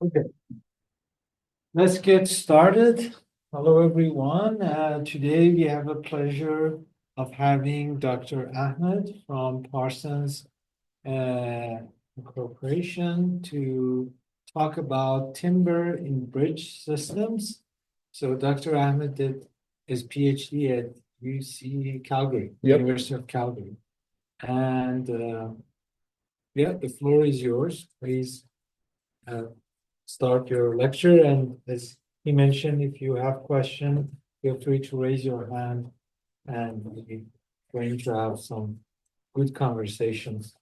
Okay, let's get started. Hello, everyone. Today we have a pleasure of having Dr. Ahmed from Parsons Corporation to talk about timber in bridge systems. So Dr. Ahmed did his PhD at UC Calgary, Yep. University of Calgary. And yeah, the floor is yours. Please uh, start your lecture. And as he mentioned, if you have questions, feel free to raise your hand and we're going to have some good conversations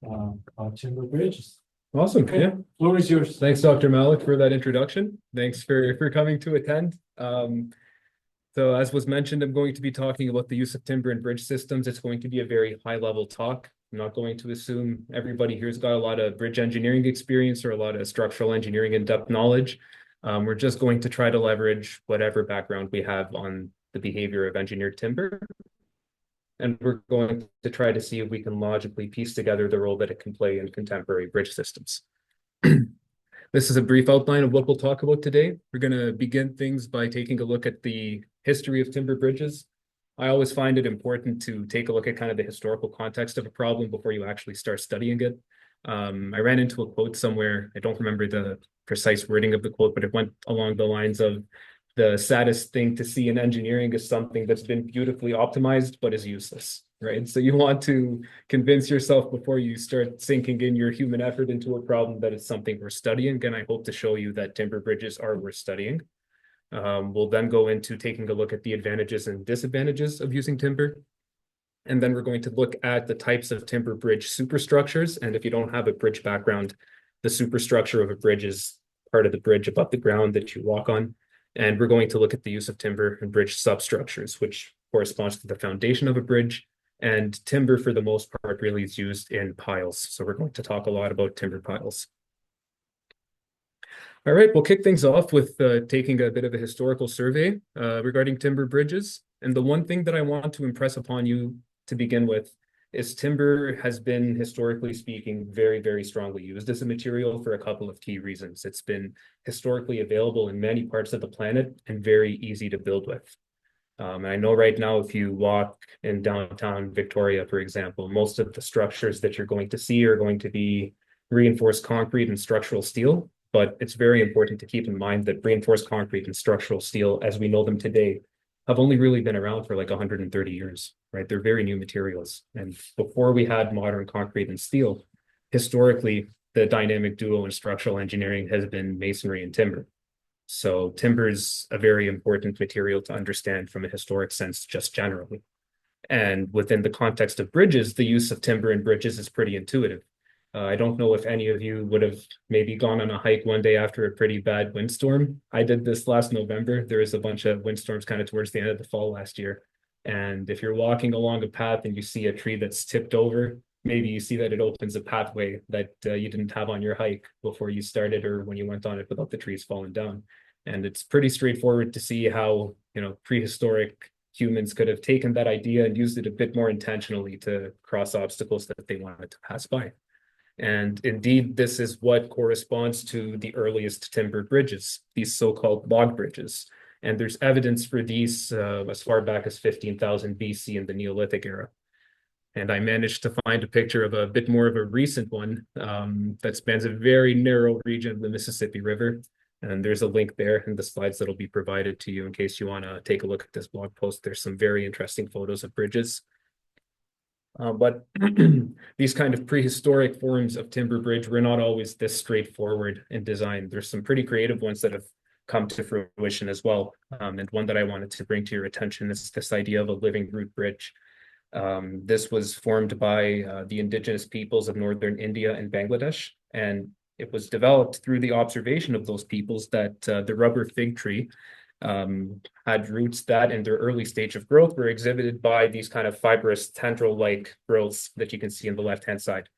about timber bridges. Awesome. Okay, Yeah. floor is yours. Thanks, Dr. Malik, for that introduction. Thanks for coming to attend. So as was mentioned, I'm going to be talking about the use of timber in bridge systems. It's going to be a very high-level talk. I'm not going to assume everybody here's got a lot of bridge engineering experience or a lot of structural engineering in-depth knowledge. We're just going to try to leverage whatever background we have on the behavior of engineered timber. And we're going to try to see if we can logically piece together the role that it can play in contemporary bridge systems. This is a brief outline of what we'll talk about today. We're going to begin things by taking a look at the history of timber bridges. I always find it important to take a look at kind of the historical context of a problem before you actually start studying it. I ran into a quote somewhere. I don't remember the precise wording of the quote, but it went along the lines of the saddest thing to see in engineering is something that's been beautifully optimized but is useless, right? So you want to convince yourself before you start sinking in your human effort into a problem that it's something worth studying. And I hope to show you that timber bridges are worth studying. We'll then go into taking a look at the advantages and disadvantages of using timber. And then we're going to look at the types of timber bridge superstructures. And if you don't have a bridge background, the superstructure of a bridge is part of the bridge above the ground that you walk on. And we're going to look at the use of timber and bridge substructures, which corresponds to the foundation of a bridge. And timber, for the most part, really is used in piles. So we're going to talk a lot about timber piles. All right, we'll kick things off with taking a bit of a historical survey regarding timber bridges. And the one thing that I want to impress upon you to begin with is timber has been, historically speaking, very, very strongly used as a material for a couple of key reasons. It's been historically available in many parts of the planet and very easy to build with. I know right now, if you walk in downtown Victoria, for example, most of the structures that you're going to see are going to be reinforced concrete and structural steel. But it's very important to keep in mind that reinforced concrete and structural steel, as we know them today, have only really been around for like 130 years, right? They're very new materials. And before we had modern concrete and steel, historically, the dynamic duo in structural engineering has been masonry and timber. So timber is a very important material to understand from a historic sense, just generally. And within the context of bridges, the use of timber in bridges is pretty intuitive. I don't know if any of you would have maybe gone on a hike one day after a pretty bad windstorm. I did this last November. There was a bunch of windstorms kind of towards the end of the fall last year. And if you're walking along a path and you see a tree that's tipped over, maybe you see that it opens a pathway that you didn't have on your hike before you started or when you went on it without the trees falling down. And it's pretty straightforward to see how, prehistoric humans could have taken that idea and used it a bit more intentionally to cross obstacles that they wanted to pass by. And indeed, this is what corresponds to the earliest timber bridges, these so-called log bridges. And there's evidence for these as far back as 15,000 BC in the Neolithic era. And I managed to find a picture of a bit more of a recent one that spans a very narrow region of the Mississippi River. And there's a link there in the slides that'll be provided to you in case you want to take a look at this blog post. There's some very interesting photos of bridges. But these kind of prehistoric forms of timber bridge were not always this straightforward in design. There's some pretty creative ones that have come to fruition as well. And one that I wanted to bring to your attention is this idea of a living root bridge. This was formed by the indigenous peoples of northern India and Bangladesh. And it was developed through the observation of those peoples that the rubber fig tree had roots that in their early stage of growth were exhibited by these kind of fibrous tendril-like growths that you can see on the left-hand side.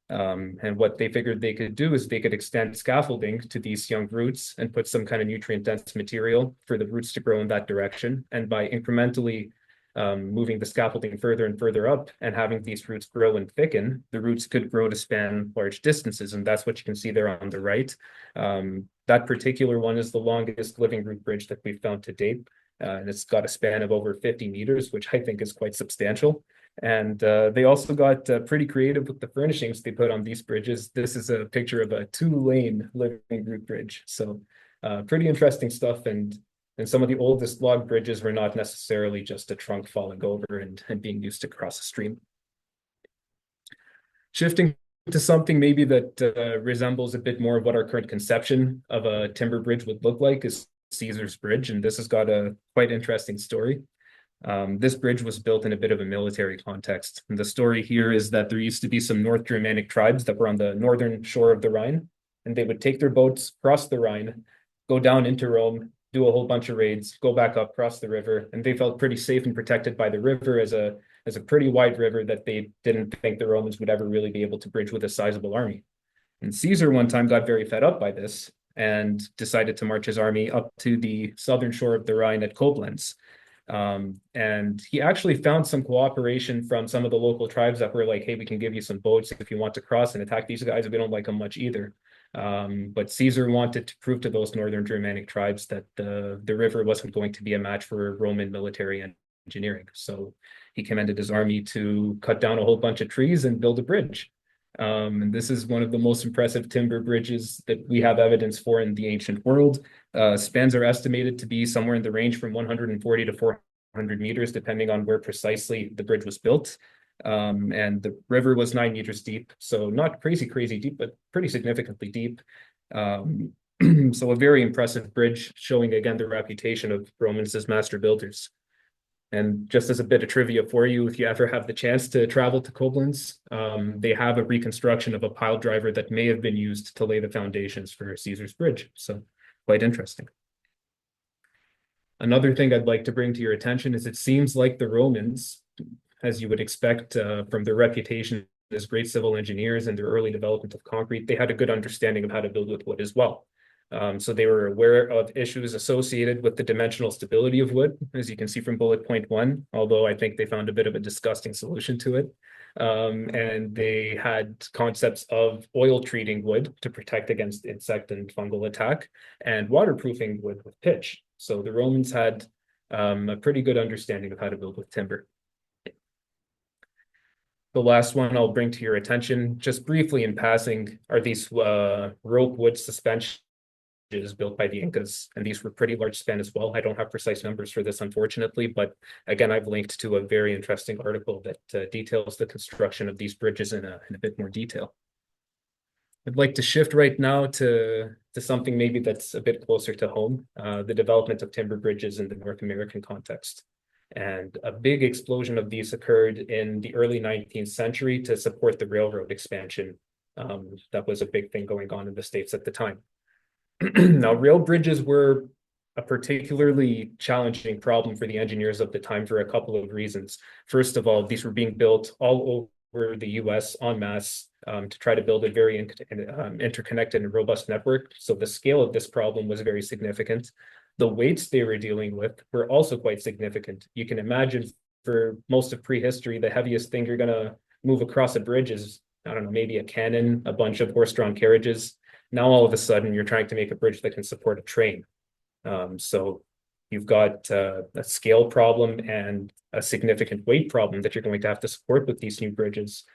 And what they figured they could do is they could extend scaffolding to these young roots and put some kind of nutrient-dense material for the roots to grow in that direction. And by incrementally moving the scaffolding further and further up and having these roots grow and thicken, the roots could grow to span large distances. And that's what you can see there on the right. That particular one is the longest living root bridge that we've found to date. And it's got a span of over 50 meters, which I think is quite substantial. And they also got pretty creative with the furnishings they put on these bridges. This is a picture of a 2-lane living root bridge. So pretty interesting stuff. And some of the oldest log bridges were not necessarily just a trunk falling over and being used to cross a stream. Shifting to something maybe that resembles a bit more of what our current conception of a timber bridge would look like is Caesar's Bridge. And this has got a quite interesting story. This bridge was built in a bit of a military context. And the story here is that there used to be some North Germanic tribes that were on the northern shore of the Rhine, and they would take their boats, cross the Rhine, go down into Rome, do a whole bunch of raids, go back up, cross the river, and they felt pretty safe and protected by the river as a pretty wide river that they didn't think the Romans would ever really be able to bridge with a sizable army. And Caesar one time got very fed up by this and decided to march his army up to the southern shore of the Rhine at Koblenz. And he actually found some cooperation from some of the local tribes that were like, hey, we can give you some boats if you want to cross and attack these guys. We don't like them much either. But Caesar wanted to prove to those northern Germanic tribes that the river wasn't going to be a match for Roman military engineering. So he commanded his army to cut down a whole bunch of trees and build a bridge. And this is one of the most impressive timber bridges that we have evidence for in the ancient world. Spans are estimated to be somewhere in the range from 140 to 400 meters, depending on where precisely the bridge was built. And the river was 9 meters deep, so not crazy deep, but pretty significantly deep. So a very impressive bridge, showing again the reputation of Romans as master builders. And just as a bit of trivia for you, if you ever have the chance to travel to Koblenz, they have a reconstruction of a pile driver that may have been used to lay the foundations for Caesar's Bridge. So quite interesting. Another thing I'd like to bring to your attention is it seems like the Romans, as you would expect from their reputation as great civil engineers and their early development of concrete, they had a good understanding of how to build with wood as well. So they were aware of issues associated with the dimensional stability of wood, as you can see from bullet point 1, although I think they found a bit of a disgusting solution to it. And they had concepts of oil treating wood to protect against insect and fungal attack, and waterproofing wood with pitch. So the Romans had a pretty good understanding of how to build with timber. The last one I'll bring to your attention, just briefly in passing, are these rope wood suspensions built by the Incas, and these were pretty large span as well. I don't have precise numbers for this, unfortunately, but again, I've linked to a very interesting article that details the construction of these bridges in a bit more detail. I'd like to shift right now to something maybe that's a bit closer to home, the development of timber bridges in the North American context. And a big explosion of these occurred in the early 19th century to support the railroad expansion. That was a big thing going on in the States at the time. Now, rail bridges were a particularly challenging problem for the engineers of the time for a couple of reasons. First of all, these were being built all over the US en masse to try to build a very interconnected and robust network. So the scale of this problem was very significant. The weights they were dealing with were also quite significant. You can imagine for most of prehistory, the heaviest thing you're going to move across a bridge is, I don't know, maybe a cannon, a bunch of horse-drawn carriages. Now, all of a sudden, you're trying to make a bridge that can support a train. So you've got a scale problem and a significant weight problem that you're going to have to support with these new bridges.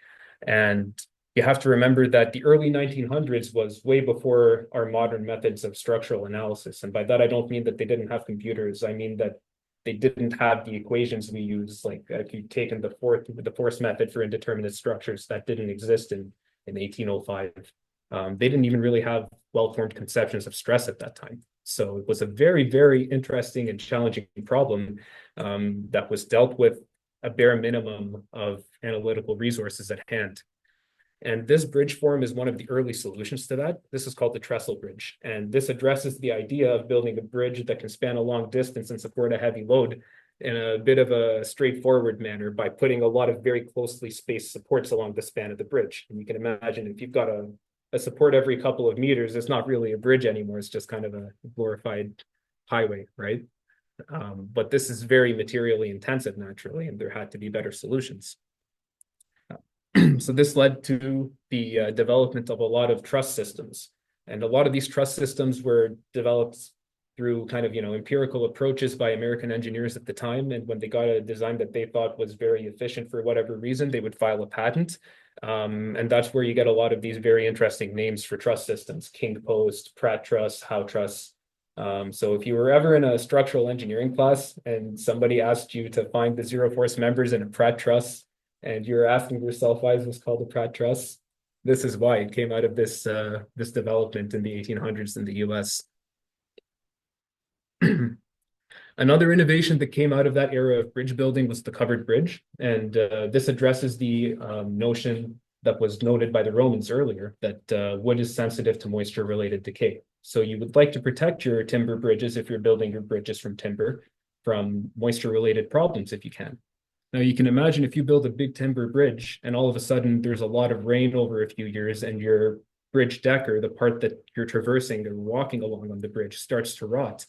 And you have to remember that the early 1900s was way before our modern methods of structural analysis. And by that, I don't mean that they didn't have computers. I mean that they didn't have the equations we use. Like if you've taken the force method for indeterminate structures, that didn't exist in 1805. They didn't even really have well-formed conceptions of stress at that time. So it was a very, very interesting and challenging problem that was dealt with a bare minimum of analytical resources at hand. And this bridge form is one of the early solutions to that. This is called the trestle bridge. And this addresses the idea of building a bridge that can span a long distance and support a heavy load in a bit of a straightforward manner by putting a lot of very closely spaced supports along the span of the bridge. And you can imagine if you've got a support every couple of meters, it's not really a bridge anymore. It's just kind of a glorified highway, right? But this is very materially intensive naturally, and there had to be better solutions. So this led to the development of a lot of truss systems. And a lot of these truss systems were developed through kind of, empirical approaches by American engineers at the time. And when they got a design that they thought was very efficient for whatever reason, they would file a patent. And that's where you get a lot of these very interesting names for truss systems: King Post, Pratt Truss, Howe Truss. So if you were ever in a structural engineering class and somebody asked you to find the zero force members in a Pratt Truss, and you're asking yourself why is this called a Pratt Truss, this is why it came out of this development in the 1800s in the US. Another innovation that came out of that era of bridge building was the covered bridge. And this addresses the notion that was noted by the Romans earlier, that wood is sensitive to moisture-related decay. So you would like to protect your timber bridges, if you're building your bridges from timber, from moisture-related problems if you can. Now you can imagine if you build a big timber bridge and all of a sudden there's a lot of rain over a few years and your bridge deck, or the part that you're traversing or walking along on the bridge, starts to rot.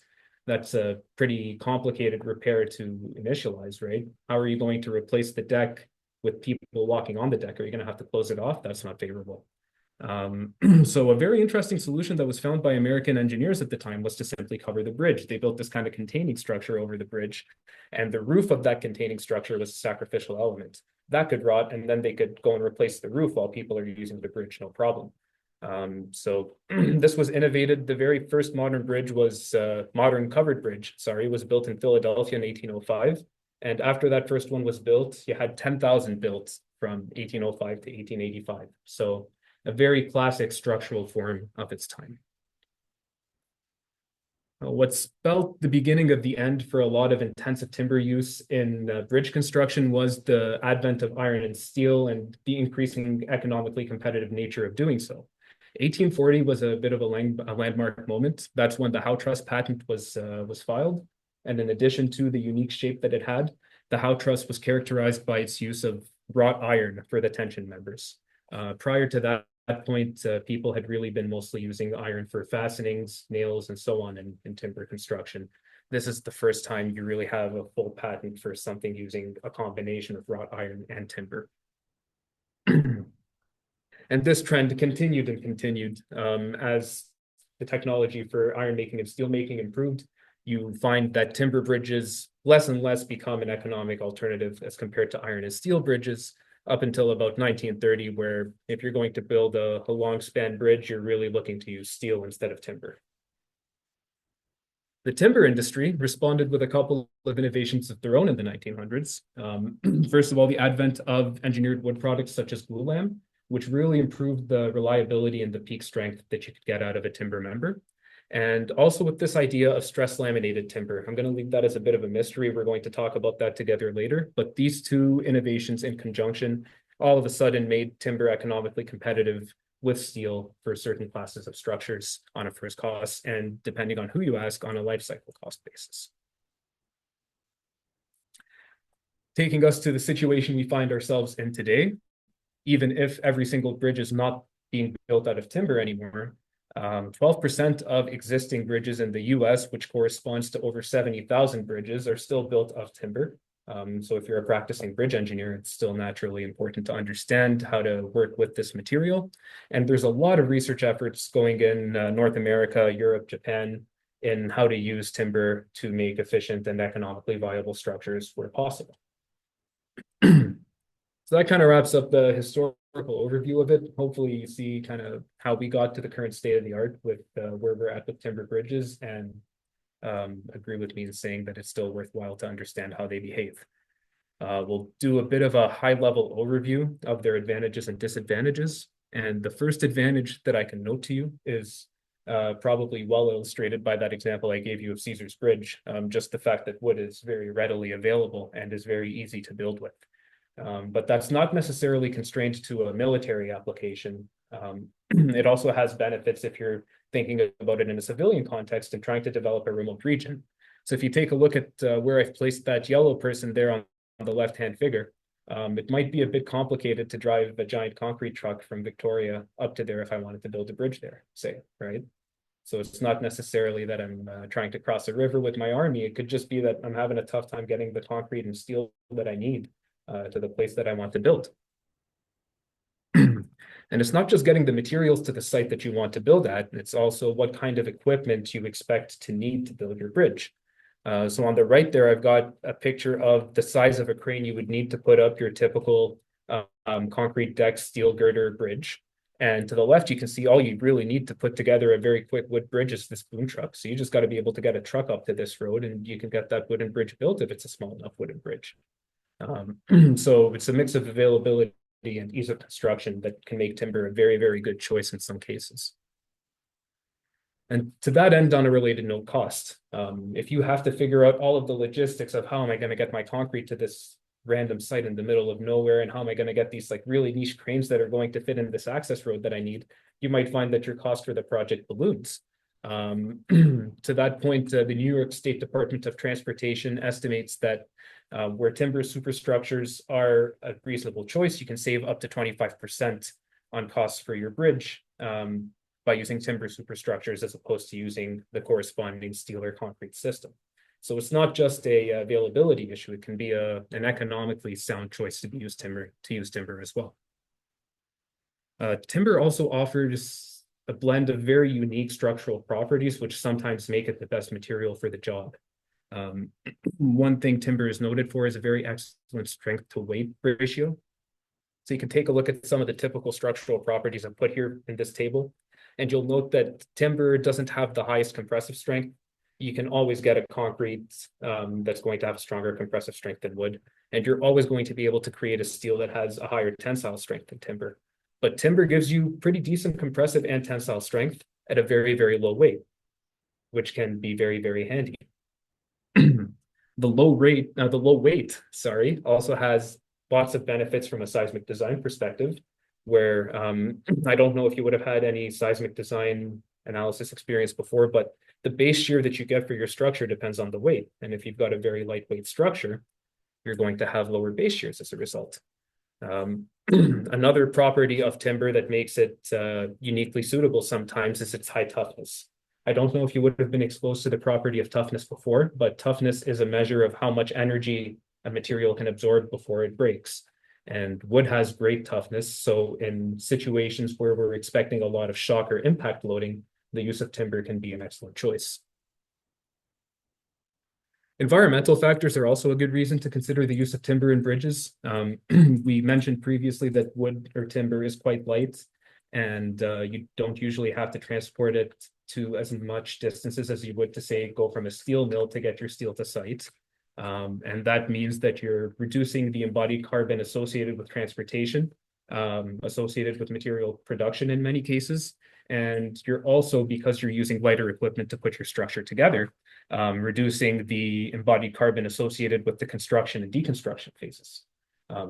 That's a pretty complicated repair to initialize, right? How are you going to replace the deck with people walking on the deck? Are you going to have to close it off? That's not favorable. So a very interesting solution that was found by American engineers at the time was to simply cover the bridge. They built this kind of containing structure over the bridge, and the roof of that containing structure was a sacrificial element. That could rot, and then they could go and replace the roof while people are using the bridge, no problem. So this was innovated. The very first modern bridge was modern covered bridge, was built in Philadelphia in 1805. And after that first one was built, you had 10,000 built from 1805 to 1885. So a very classic structural form of its time. What spelled the beginning of the end for a lot of intensive timber use in bridge construction was the advent of iron and steel and the increasing economically competitive nature of doing so. 1840 was a bit of a landmark moment. That's when the Howe Truss patent was filed. And in addition to the unique shape that it had, the Howe Truss was characterized by its use of wrought iron for the tension members. Prior to that point, people had really been mostly using iron for fastenings, nails, and so on in timber construction. This is the first time you really have a full patent for something using a combination of wrought iron and timber. And this trend continued and continued as the technology for iron making and steel making improved. You find that timber bridges less and less become an economic alternative as compared to iron and steel bridges, up until about 1930, where if you're going to build a long span bridge, you're really looking to use steel instead of timber. The timber industry responded with a couple of innovations of their own in the 1900s. First of all, the advent of engineered wood products such as glulam, which really improved the reliability and the peak strength that you could get out of a timber member. And also with this idea of stress laminated timber. I'm going to leave that as a bit of a mystery. We're going to talk about that together later. But these two innovations in conjunction all of a sudden made timber economically competitive with steel for certain classes of structures on a first cost, and depending on who you ask, on a life cycle cost basis. Taking us to the situation we find ourselves in today, even if every single bridge is not being built out of timber anymore, 12% of existing bridges in the US, which corresponds to over 70,000 bridges, are still built of timber. So if you're a practicing bridge engineer, it's still naturally important to understand how to work with this material. And there's a lot of research efforts going in North America, Europe, Japan, in how to use timber to make efficient and economically viable structures where possible. So that kind of wraps up the historical overview of it. Hopefully you see kind of how we got to the current state of the art with where we're at with timber bridges, and agree with me in saying that it's still worthwhile to understand how they behave. We'll do a bit of a high-level overview of their advantages and disadvantages. And the first advantage that I can note to you is probably well illustrated by that example I gave you of Caesar's Bridge, just the fact that wood is very readily available and is very easy to build with. But that's not necessarily constrained to a military application. It also has benefits if you're thinking about it in a civilian context and trying to develop a remote region. So if you take a look at where I've placed that yellow person there on the left-hand figure, it might be a bit complicated to drive a giant concrete truck from Victoria up to there if I wanted to build a bridge there, say, right? So it's not necessarily that I'm trying to cross a river with my army. It could just be that I'm having a tough time getting the concrete and steel that I need to the place that I want to build. And it's not just getting the materials to the site that you want to build at, it's also what kind of equipment you expect to need to build your bridge. So on the right there, I've got a picture of the size of a crane you would need to put up your typical concrete deck steel girder bridge. And to the left, you can see all you really need to put together a very quick wood bridge is this boom truck. So you just got to be able to get a truck up to this road and you can get that wooden bridge built if it's a small enough wooden bridge. So it's a mix of availability and ease of construction that can make timber a very, very good choice in some cases. And to that end, on a related note, cost. If you have to figure out all of the logistics of how am I going to get my concrete to this random site in the middle of nowhere, and how am I going to get these like really niche cranes that are going to fit in this access road that I need, you might find that your cost for the project balloons. To that point, the New York State Department of Transportation estimates that where timber superstructures are a reasonable choice, you can save up to 25% on costs for your bridge by using timber superstructures as opposed to using the corresponding steel or concrete system. So it's not just a availability issue; it can be an economically sound choice to use timber as well. Timber also offers a blend of very unique structural properties, which sometimes make it the best material for the job. One thing timber is noted for is a very excellent strength to weight ratio. So you can take a look at some of the typical structural properties I've put here in this table, and you'll note that timber doesn't have the highest compressive strength. You can always get a concrete that's going to have a stronger compressive strength than wood, and you're always going to be able to create a steel that has a higher tensile strength than timber. But timber gives you pretty decent compressive and tensile strength at a very, very low weight, which can be very, very handy. The low weight, also has lots of benefits from a seismic design perspective, where I don't know if you would have had any seismic design analysis experience before, but the base shear that you get for your structure depends on the weight. And if you've got a very lightweight structure, you're going to have lower base shears as a result. Another property of timber that makes it uniquely suitable sometimes is its high toughness. I don't know if you would have been exposed to the property of toughness before, but toughness is a measure of how much energy a material can absorb before it breaks. And wood has great toughness. So in situations where we're expecting a lot of shock or impact loading, the use of timber can be an excellent choice. Environmental factors are also a good reason to consider the use of timber in bridges. We mentioned previously that wood or timber is quite light, and you don't usually have to transport it to as much distances as you would to, say, go from a steel mill to get your steel to site. And that means that you're reducing the embodied carbon associated with transportation, associated with material production in many cases. And you're also, because you're using lighter equipment to put your structure together, reducing the embodied carbon associated with the construction and deconstruction phases.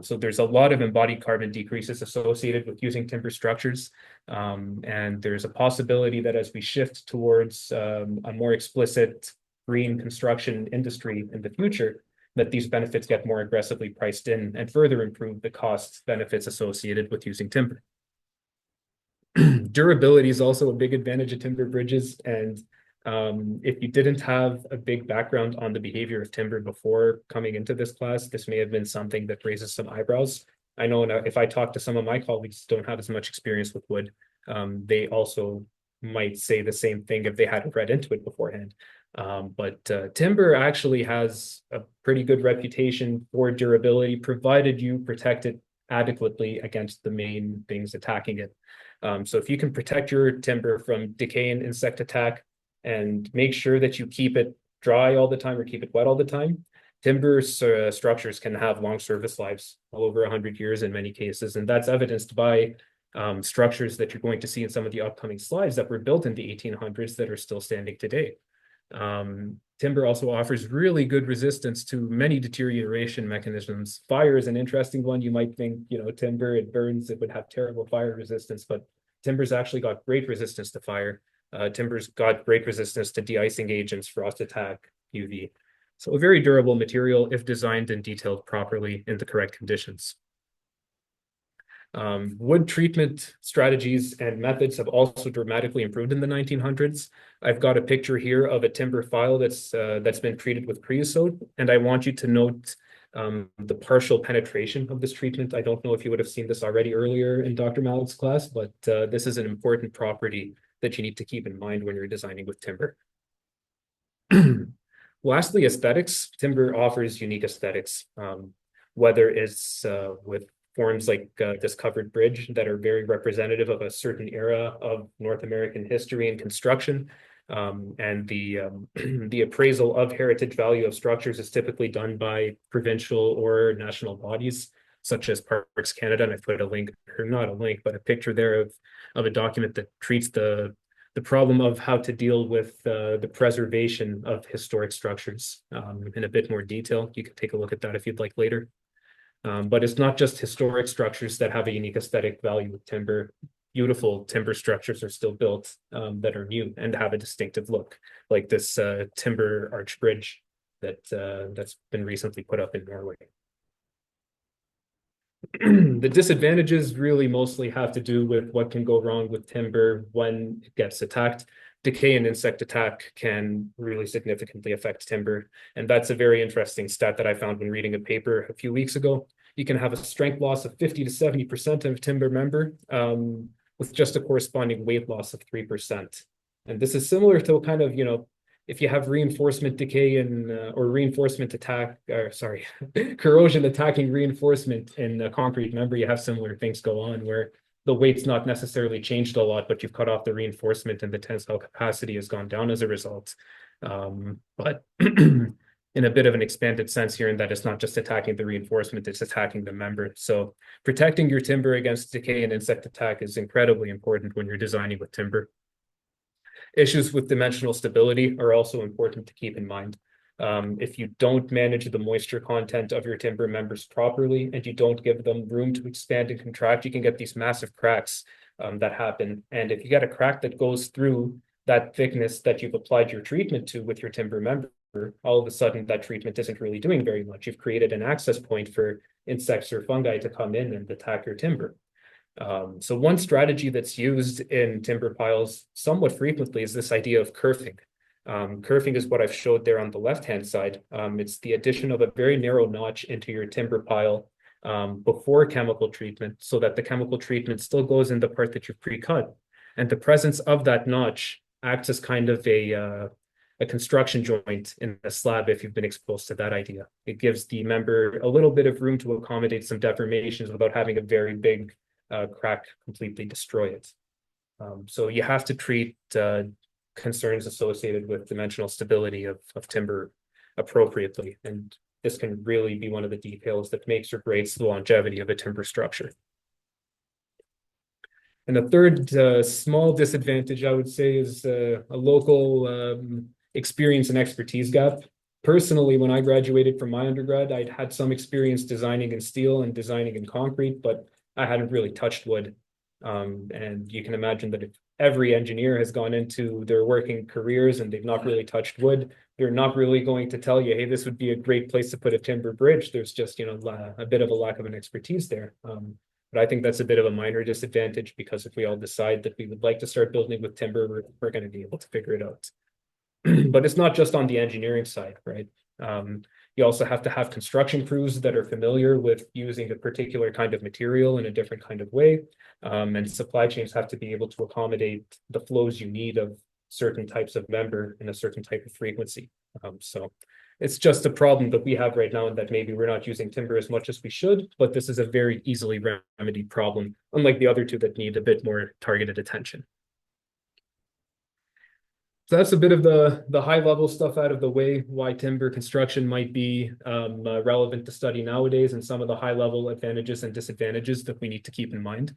So there's a lot of embodied carbon decreases associated with using timber structures. And there's a possibility that as we shift towards a more explicit green construction industry in the future, that these benefits get more aggressively priced in and further improve the cost benefits associated with using timber. Durability is also a big advantage of timber bridges. And if you didn't have a big background on the behavior of timber before coming into this class, this may have been something that raises some eyebrows. I know if I talk to some of my colleagues who don't have as much experience with wood, they also might say the same thing if they hadn't read into it beforehand. But timber actually has a pretty good reputation for durability, provided you protect it adequately against the main things attacking it. So if you can protect your timber from decay and insect attack and make sure that you keep it dry all the time or keep it wet all the time, timber structures can have long service lives, well over 100 years in many cases. And that's evidenced by structures that you're going to see in some of the upcoming slides that were built in the 1800s that are still standing today. Timber also offers really good resistance to many deterioration mechanisms. Fire is an interesting one. You might think, timber, it burns, it would have terrible fire resistance, but timber's actually got great resistance to fire. Timber's got great resistance to de-icing agents, frost attack, UV. So a very durable material if designed and detailed properly in the correct conditions. Wood treatment strategies and methods have also dramatically improved in the 1900s. I've got a picture here of a timber file that's been treated with creosote, and I want you to note the partial penetration of this treatment. I don't know if you would have seen this already earlier in Dr. Malik's class, but this is an important property that you need to keep in mind when you're designing with timber. Lastly, aesthetics. Timber offers unique aesthetics, whether it's with forms like this covered bridge that are very representative of a certain era of North American history and construction. And the appraisal of heritage value of structures is typically done by provincial or national bodies, such as Parks Canada. And I put a link, or not a link, but a picture there of a document that treats the problem of how to deal with the preservation of historic structures in a bit more detail. You can take a look at that if you'd like later. But it's not just historic structures that have a unique aesthetic value with timber. Beautiful timber structures are still built that are new and have a distinctive look, like this timber arch bridge that's been recently put up in Norway. The disadvantages really mostly have to do with what can go wrong with timber when it gets attacked. Decay and insect attack can really significantly affect timber. And that's a very interesting stat that I found when reading a paper a few weeks ago. You can have a strength loss of 50 to 70% of timber member with just a corresponding weight loss of 3%. And this is similar to kind of, if you have reinforcement decay and or reinforcement attack, or sorry, corrosion attacking reinforcement in a concrete member, you have similar things go on where the weight's not necessarily changed a lot, but you've cut off the reinforcement and the tensile capacity has gone down as a result. But in a bit of an expanded sense here, in that it's not just attacking the reinforcement, it's attacking the member. So protecting your timber against decay and insect attack is incredibly important when you're designing with timber. Issues with dimensional stability are also important to keep in mind. If you don't manage the moisture content of your timber members properly and you don't give them room to expand and contract, you can get these massive cracks that happen. And if you get a crack that goes through that thickness that you've applied your treatment to with your timber member, all of a sudden that treatment isn't really doing very much. You've created an access point for insects or fungi to come in and attack your timber. So one strategy that's used in timber piles somewhat frequently is this idea of kerfing. Kerfing is what I've showed there on the left-hand side. It's the addition of a very narrow notch into your timber pile before chemical treatment, so that the chemical treatment still goes in the part that you've pre-cut. And the presence of that notch acts as kind of a construction joint in the slab if you've been exposed to that idea. It gives the member a little bit of room to accommodate some deformations without having a very big crack completely destroy it. So you have to treat concerns associated with dimensional stability of timber appropriately. And this can really be one of the details that makes or breaks the longevity of a timber structure. And the third small disadvantage, I would say, is a local experience and expertise gap. Personally, when I graduated from my undergrad, I'd had some experience designing in steel and designing in concrete, but I hadn't really touched wood. And you can imagine that if every engineer has gone into their working careers and they've not really touched wood, they're not really going to tell you, hey, this would be a great place to put a timber bridge. There's just, a bit of a lack of an expertise there. But I think that's a bit of a minor disadvantage, because if we all decide that we would like to start building with timber, we're going to be able to figure it out. But it's not just on the engineering side, right? You also have to have construction crews that are familiar with using a particular kind of material in a different kind of way. And supply chains have to be able to accommodate the flows you need of certain types of member in a certain type of frequency. So it's just a problem that we have right now, and that maybe we're not using timber as much as we should, but this is a very easily remedied problem, unlike the other two that need a bit more targeted attention. So that's a bit of the high level stuff out of the way, why timber construction might be relevant to study nowadays, and some of the high level advantages and disadvantages that we need to keep in mind.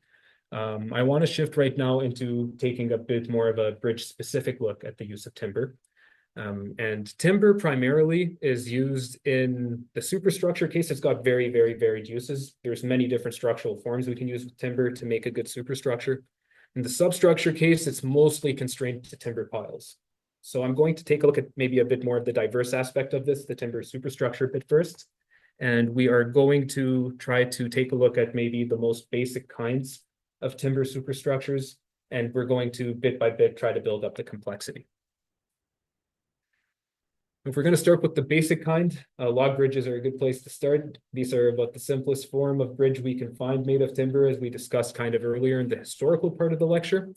I want to shift right now into taking a bit more of a bridge specific look at the use of timber. And timber primarily is used in the superstructure case. It's got very, very varied uses. There's many different structural forms we can use with timber to make a good superstructure. In the substructure case, it's mostly constrained to timber piles. So I'm going to take a look at maybe a bit more of the diverse aspect of this, the timber superstructure bit first. And we are going to try to take a look at maybe the most basic kinds of timber superstructures, and we're going to bit by bit try to build up the complexity. If we're going to start with the basic kind, log bridges are a good place to start. These are about the simplest form of bridge we can find made of timber, as we discussed kind of earlier in the historical part of the lecture.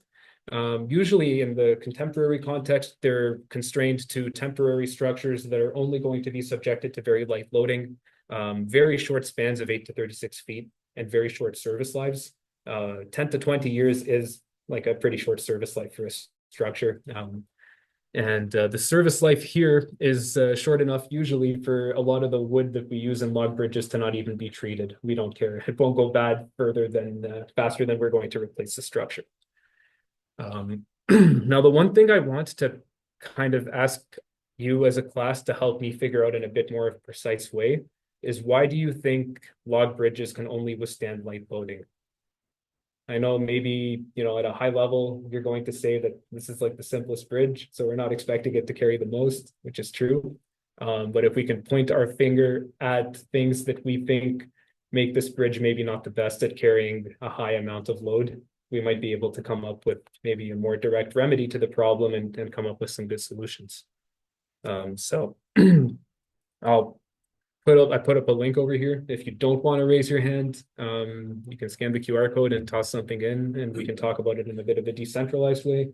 Usually in the contemporary context, they're constrained to temporary structures that are only going to be subjected to very light loading, very short spans of 8 to 36 feet, and very short service lives. 10 to 20 years is like a pretty short service life for a structure. The service life here is short enough usually for a lot of the wood that we use in log bridges to not even be treated. We don't care. It won't go bad faster than we're going to replace the structure. Now, the one thing I want to kind of ask you as a class to help me figure out in a bit more of a precise way is, why do you think log bridges can only withstand light loading? I know maybe, at a high level, you're going to say that this is like the simplest bridge, so we're not expecting it to carry the most, which is true. But if we can point our finger at things that we think make this bridge maybe not the best at carrying a high amount of load, we might be able to come up with maybe a more direct remedy to the problem and come up with some good solutions. So I put up a link over here. If you don't want to raise your hand, you can scan the QR code and toss something in, and we can talk about it in a bit of a decentralized way.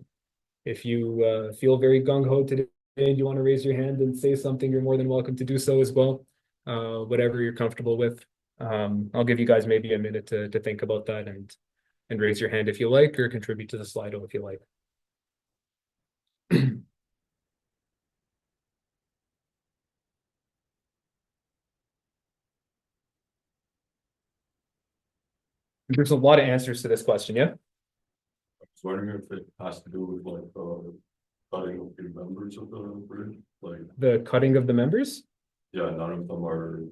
If you feel very gung-ho today and you want to raise your hand and say something, you're more than welcome to do so as well. Whatever you're comfortable with. I'll give you guys maybe a minute to think about that and raise your hand if you like, or contribute to the Slido if you like. There's a lot of answers to this question, yeah? I was wondering if it has to do with cutting of the members of the bridge, The cutting of the members? yeah, none of them are,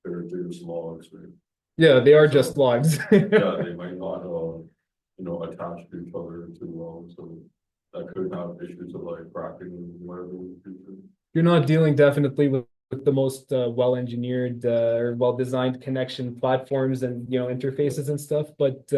they're just logs, right? Yeah, they are just logs. Yeah, they might not, attach to each other too well, so that could have issues of cracking and whatever in the future. You're not dealing definitely with the most well-engineered or well-designed connection platforms and interfaces and stuff, but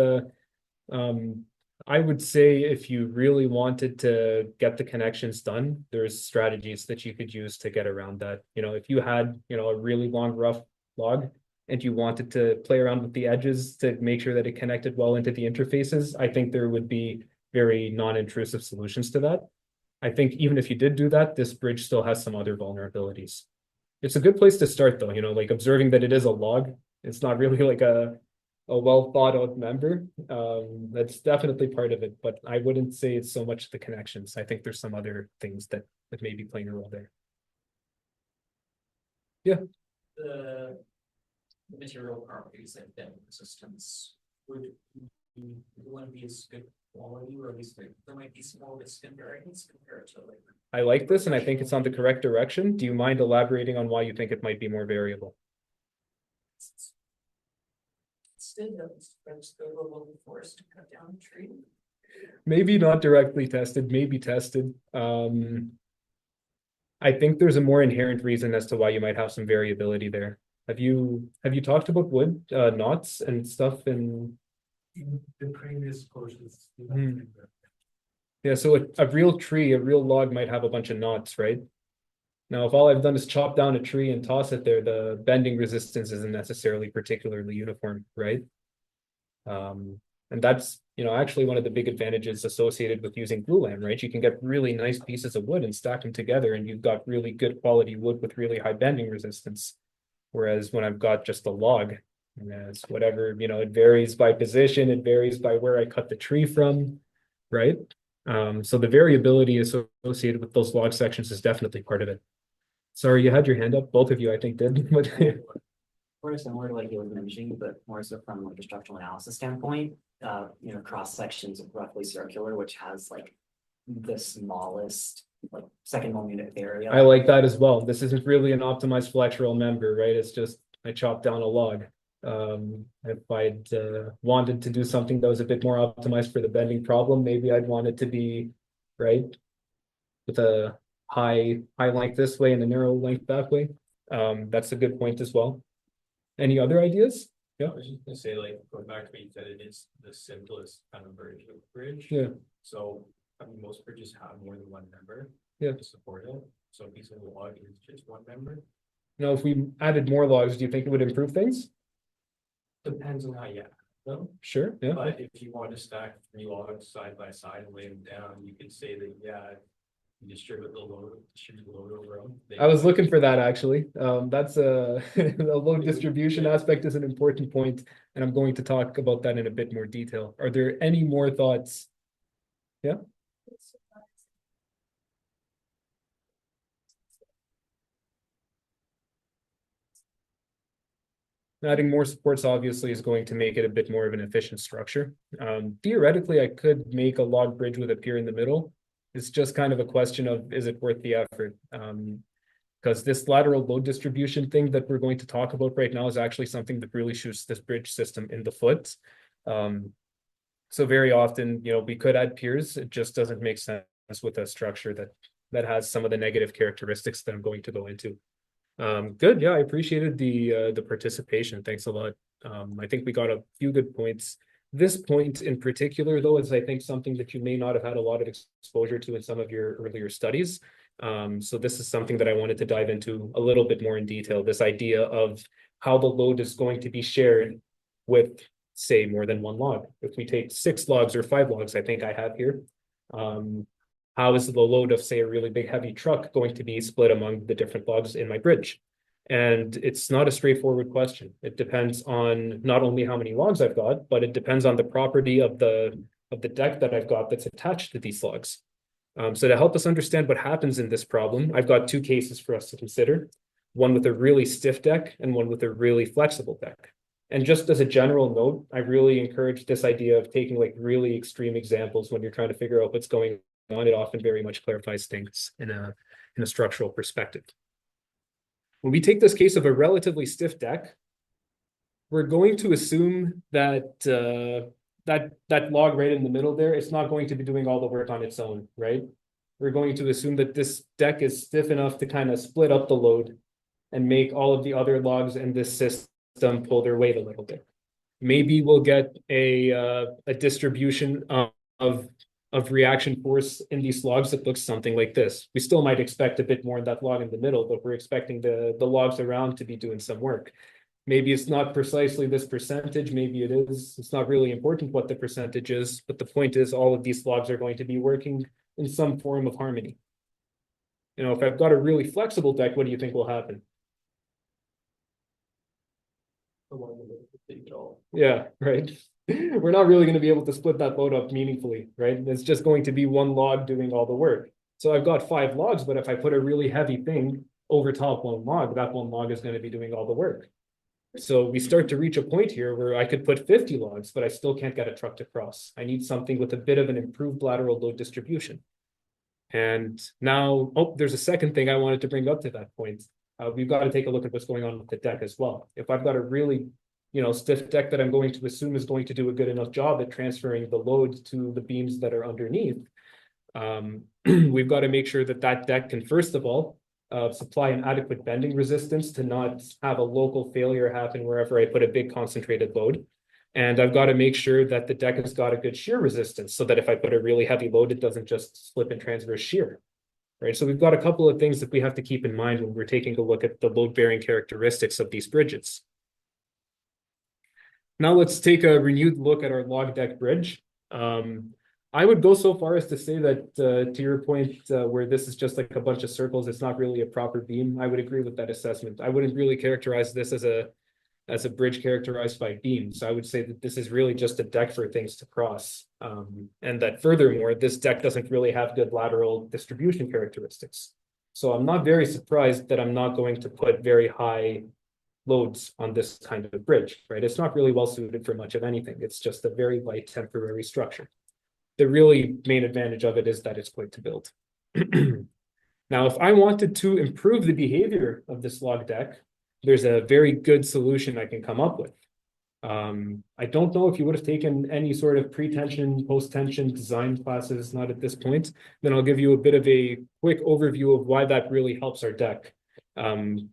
I would say if you really wanted to get the connections done, there's strategies that you could use to get around that. If you had a really long rough log and you wanted to play around with the edges to make sure that it connected well into the interfaces, I think there would be very non-intrusive solutions to that. I think even if you did do that, this bridge still has some other vulnerabilities. It's a good place to start though, like observing that it is a log. It's not really like a well thought out member. That's definitely part of it, but I wouldn't say it's so much the connections. I think there's some other things that may be playing a role there. Yeah. The material properties and bend resistance would one be as good quality, or at least there might be small distance variance compared to I like this, and I think it's on the correct direction. Do you mind elaborating on why you think it might be more variable? still the level of forest to cut down a tree. Maybe not directly tested, maybe tested. I think there's a more inherent reason as to why you might have some variability there. Have you talked about wood knots and stuff in the previous courses? Yeah, so a real tree, a real log might have a bunch of knots, right? Now, if all I've done is chop down a tree and toss it there, the bending resistance isn't necessarily particularly uniform, right? And that's, actually one of the big advantages associated with using glulam, right? You can get really nice pieces of wood and stack them together, and you've got really good quality wood with really high bending resistance. Whereas when I've got just a log, and it's whatever, it varies by position, it varies by where I cut the tree from, right? So the variability associated with those log sections is definitely part of it. Sorry, you had your hand up. Both of you, I think, did. But Sort of similar to like you were mentioning, but more so from like a structural analysis standpoint. Cross sections of roughly circular, which has like the smallest like second unit area. I like that as well. This isn't really an optimized flexural member, right? It's just I chopped down a log. If I'd wanted to do something that was a bit more optimized for the bending problem, maybe I'd want it to be right with a high length this way and a narrow length that way. That's a good point as well. Any other ideas? I was just gonna say, like, going back to what you said, it is the simplest kind of version of bridge. Yeah. So, I mean, most bridges have more than one member. Yeah. To support it, so a piece of log is just one member. Now, if we added more logs, do you think it would improve things? Depends on how you add them, Sure, yeah. but if you want to stack 3 logs side by side and lay them down, you could say that, yeah. You distribute the load over them. I was looking for that actually. That's the load distribution aspect is an important point, and I'm going to talk about that in a bit more detail. Are there any more thoughts? Yeah. Adding more supports obviously is going to make it a bit more of an efficient structure. Theoretically, I could make a log bridge with a pier in the middle. It's just kind of a question of, is it worth the effort? Because this lateral load distribution thing that we're going to talk about right now is actually something that really shoots this bridge system in the foot. So very often, we could add piers. It just doesn't make sense with a structure that has some of the negative characteristics that I'm going to go into. Good. Yeah, I appreciated the participation. Thanks a lot. I think we got a few good points. This point in particular, though, is I think something that you may not have had a lot of exposure to in some of your earlier studies. So this is something that I wanted to dive into a little bit more in detail, this idea of how the load is going to be shared with, say, more than one log. If we take 6 logs or 5 logs, I think I have here, how is the load of, say, a really big heavy truck going to be split among the different logs in my bridge? And it's not a straightforward question. It depends on not only how many logs I've got, but it depends on the property of the deck that I've got that's attached to these logs. So to help us understand what happens in this problem, I've got 2 cases for us to consider, one with a really stiff deck and one with a really flexible deck. And just as a general note, I really encourage this idea of taking like really extreme examples when you're trying to figure out what's going on. It often very much clarifies things in a structural perspective. When we take this case of a relatively stiff deck, we're going to assume that that log right in the middle there, it's not going to be doing all the work on its own, right? We're going to assume that this deck is stiff enough to kind of split up the load and make all of the other logs in this system pull their weight a little bit. Maybe we'll get a distribution of reaction force in these logs that looks something like this. We still might expect a bit more in that log in the middle, but we're expecting the logs around to be doing some work. Maybe it's not precisely this percentage, maybe it is. It's not really important what the percentage is, but the point is all of these logs are going to be working in some form of harmony. If I've got a really flexible deck, what do you think will happen? Yeah, right. We're not really going to be able to split that load up meaningfully, right? It's just going to be one log doing all the work. So I've got 5 logs, but if I put a really heavy thing over top one log, that one log is going to be doing all the work. So we start to reach a point here where I could put 50 logs, but I still can't get a truck to cross. I need something with a bit of an improved lateral load distribution. And now, there's a second thing I wanted to bring up to that point. We've got to take a look at what's going on with the deck as well. If I've got a really stiff deck that I'm going to assume is going to do a good enough job at transferring the load to the beams that are underneath, we've got to make sure that that deck can, first of all, supply an adequate bending resistance to not have a local failure happen wherever I put a big concentrated load. And I've got to make sure that the deck has got a good shear resistance so that if I put a really heavy load, it doesn't just slip and transverse shear. Right. So we've got a couple of things that we have to keep in mind when we're taking a look at the load-bearing characteristics of these bridges. Now let's take a renewed look at our log deck bridge. I would go so far as to say that to your point where this is just like a bunch of circles, it's not really a proper beam. I would agree with that assessment. I wouldn't really characterize this as a bridge characterized by beams. I would say that this is really just a deck for things to cross. And that furthermore, this deck doesn't really have good lateral distribution characteristics. So I'm not very surprised that I'm not going to put very high loads on this kind of a bridge, right? It's not really well suited for much of anything. It's just a very light temporary structure. The really main advantage of it is that it's quick to build. Now, if I wanted to improve the behavior of this log deck, there's a very good solution I can come up with. I don't know if you would have taken any sort of pre-tension, post-tension design classes, not at this point. Then I'll give you a bit of a quick overview of why that really helps our deck. So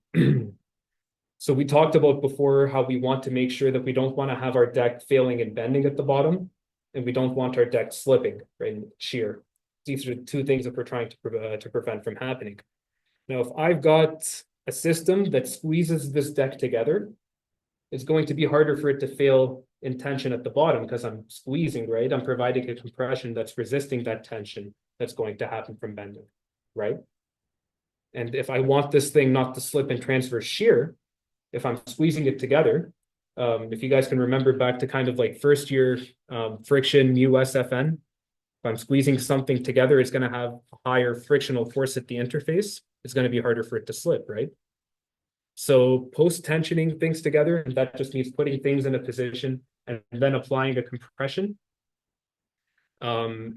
we talked about before how we want to make sure that we don't want to have our deck failing and bending at the bottom, and we don't want our deck slipping, right, shear. These are the two things that we're trying to prevent from happening. Now, if I've got a system that squeezes this deck together, it's going to be harder for it to fail in tension at the bottom because I'm squeezing, right? I'm providing a compression that's resisting that tension that's going to happen from bending, right? And if I want this thing not to slip and transfer shear, if I'm squeezing it together, if you guys can remember back to kind of like first year friction USFN, if I'm squeezing something together, it's going to have higher frictional force at the interface. It's going to be harder for it to slip, right? So post-tensioning things together, and that just means putting things in a position and then applying a compression,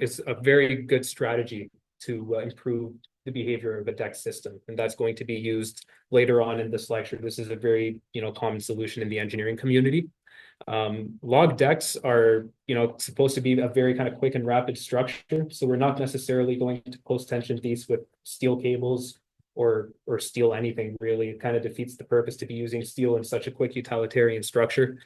is a very good strategy to improve the behavior of a deck system. And that's going to be used later on in this lecture. This is a very, common solution in the engineering community. Log decks are, supposed to be a very kind of quick and rapid structure. So we're not necessarily going to post-tension these with steel cables or steel anything really. It kind of defeats the purpose to be using steel in such a quick utilitarian structure.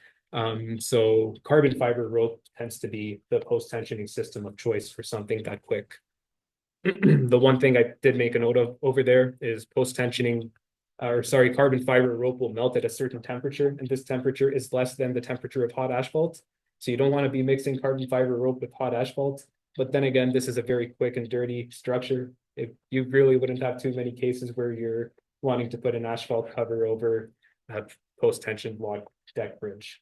So carbon fiber rope tends to be the post-tensioning system of choice for something that quick. The one thing I did make a note of over there is post-tensioning, carbon fiber rope will melt at a certain temperature, and this temperature is less than the temperature of hot asphalt. So you don't want to be mixing carbon fiber rope with hot asphalt. But then again, this is a very quick and dirty structure. You really wouldn't have too many cases where you're wanting to put an asphalt cover over a post-tension log deck bridge.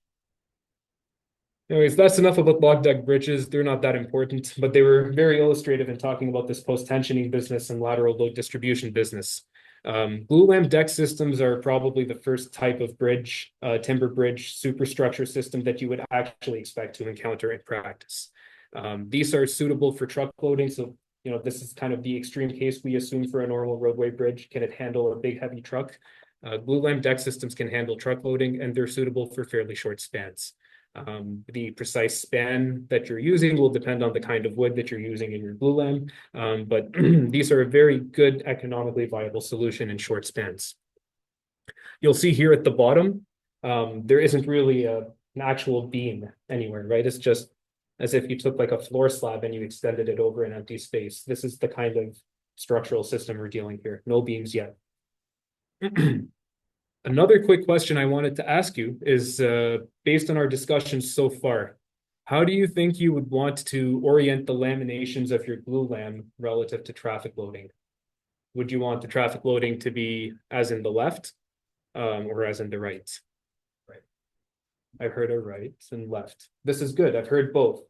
Anyways, that's enough about log deck bridges. They're not that important, but they were very illustrative in talking about this post-tensioning business and lateral load distribution business. Glulam deck systems are probably the first type of bridge, timber bridge superstructure system that you would actually expect to encounter in practice. These are suitable for truck loading. So, this is kind of the extreme case we assume for a normal roadway bridge. Can it handle a big heavy truck? Glulam deck systems can handle truck loading, and they're suitable for fairly short spans. The precise span that you're using will depend on the kind of wood that you're using in your glulam, but these are a very good economically viable solution in short spans. You'll see here at the bottom, there isn't really an actual beam anywhere, right? It's just as if you took like a floor slab and you extended it over an empty space. This is the kind of structural system we're dealing here. No beams yet. Another quick question I wanted to ask you is, based on our discussions so far, how do you think you would want to orient the laminations of your glulam relative to traffic loading? Would you want the traffic loading to be as in the left, or as in the right? Right. I've heard a right and left. This is good. I've heard both.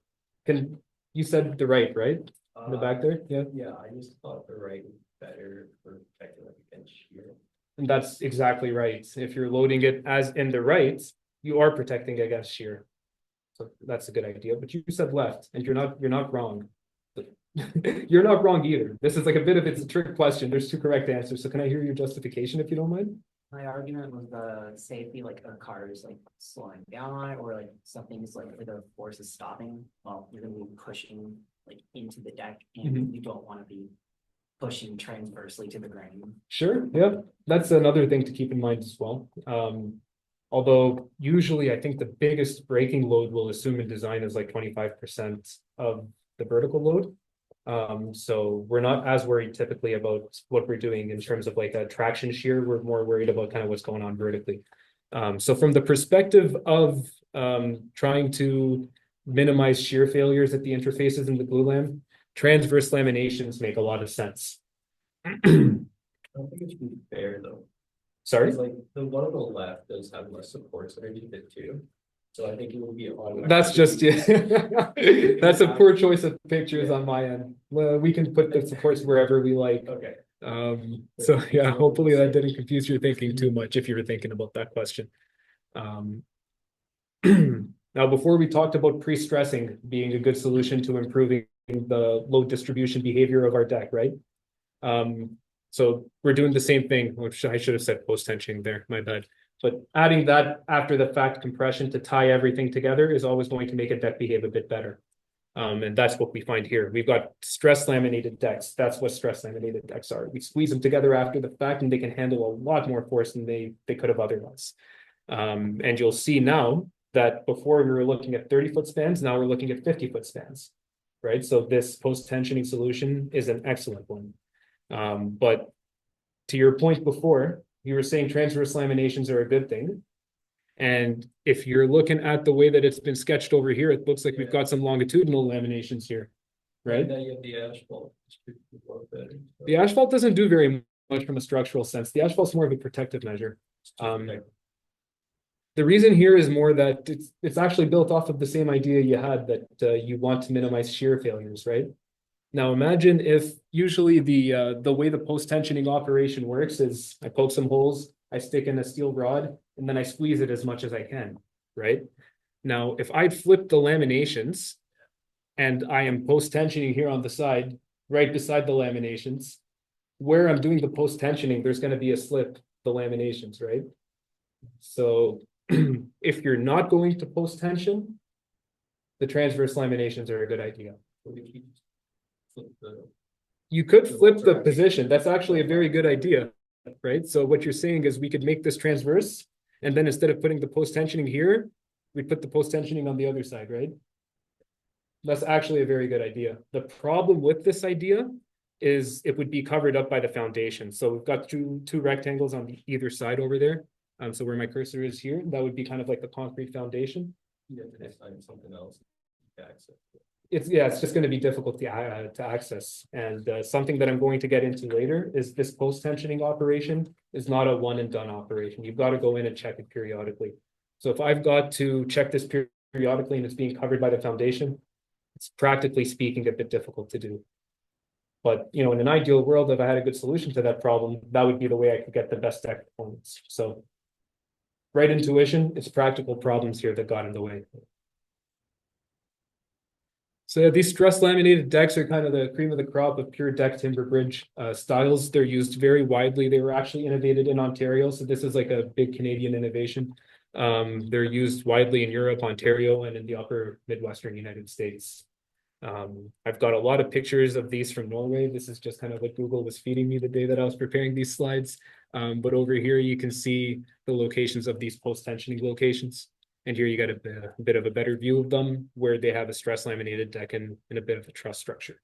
You said the right, right? In the back there? Yeah. Yeah, I just thought the right was better for protecting against shear. And that's exactly right. If you're loading it as in the right, you are protecting against shear. So that's a good idea. But you said left, and you're not wrong. You're not wrong either. This is like it's a trick question. There's two correct answers. So can I hear your justification if you don't mind? My argument was the safety, like a car is like slowing down on it, or like something's like the force is stopping. Well, you're gonna be pushing like into the deck, and you don't want to be pushing transversely to the ground. Sure, yeah, that's another thing to keep in mind as well. Although usually I think the biggest braking load we'll assume in design is like 25% of the vertical load. So we're not as worried typically about what we're doing in terms of like a traction shear. We're more worried about kind of what's going on vertically. So from the perspective of trying to minimize shear failures at the interfaces in the glulam, transverse laminations make a lot of sense. I don't think it should be fair though. Sorry? It's like the one on the left does have less supports underneath it too. So I think it would be on. That's just that's a poor choice of pictures on my end. Well, we can put the supports wherever we like. Okay. So yeah, hopefully that didn't confuse your thinking too much if you were thinking about that question. Now, before we talked about pre-stressing being a good solution to improving the load distribution behavior of our deck, right? So we're doing the same thing, which I should have said post-tensioning there, my bad. But adding that after the fact compression to tie everything together is always going to make a deck behave a bit better. And that's what we find here. We've got stress laminated decks. That's what stress laminated decks are. We squeeze them together after the fact, and they can handle a lot more force than they could have otherwise. And you'll see now that before we were looking at 30-foot spans, now we're looking at 50-foot spans, right? So this post-tensioning solution is an excellent one. But to your point before, you were saying transverse laminations are a good thing. And if you're looking at the way that it's been sketched over here, it looks like we've got some longitudinal laminations here, right? Then you have the asphalt. The asphalt doesn't do very much from a structural sense. The asphalt's more of a protective measure. The reason here is more that it's actually built off of the same idea you had, that you want to minimize shear failures, right? Now imagine if usually the way the post-tensioning operation works is I poke some holes, I stick in a steel rod, and then I squeeze it as much as I can, right? Now, if I'd flip the laminations and I am post-tensioning here on the side, right beside the laminations, where I'm doing the post-tensioning, there's going to be a slip, the laminations, right? So if you're not going to post-tension, the transverse laminations are a good idea. You could flip the position. That's actually a very good idea, right? So what you're saying is we could make this transverse, and then instead of putting the post-tensioning here, we put the post-tensioning on the other side, right? That's actually a very good idea. The problem with this idea is it would be covered up by the foundation. So we've got two rectangles on either side over there. So where my cursor is here, that would be kind of like the concrete foundation. Yeah, find something else to access. It's just going to be difficult to access. And something that I'm going to get into later is this post-tensioning operation is not a one and done operation. You've got to go in and check it periodically. So if I've got to check this periodically and it's being covered by the foundation, it's practically speaking a bit difficult to do. But in an ideal world, if I had a good solution to that problem, that would be the way I could get the best deck performance. So right intuition, it's practical problems here that got in the way. So yeah, these stress laminated decks are kind of the cream of the crop of pure deck timber bridge styles. They're used very widely. They were actually innovated in Ontario. So this is like a big Canadian innovation. They're used widely in Europe, Ontario, and in the upper Midwestern United States. I've got a lot of pictures of these from Norway. This is just kind of what Google was feeding me the day that I was preparing these slides. But over here, you can see the locations of these post-tensioning locations. And here you get a bit of a better view of them where they have a stress laminated deck and a bit of a truss structure.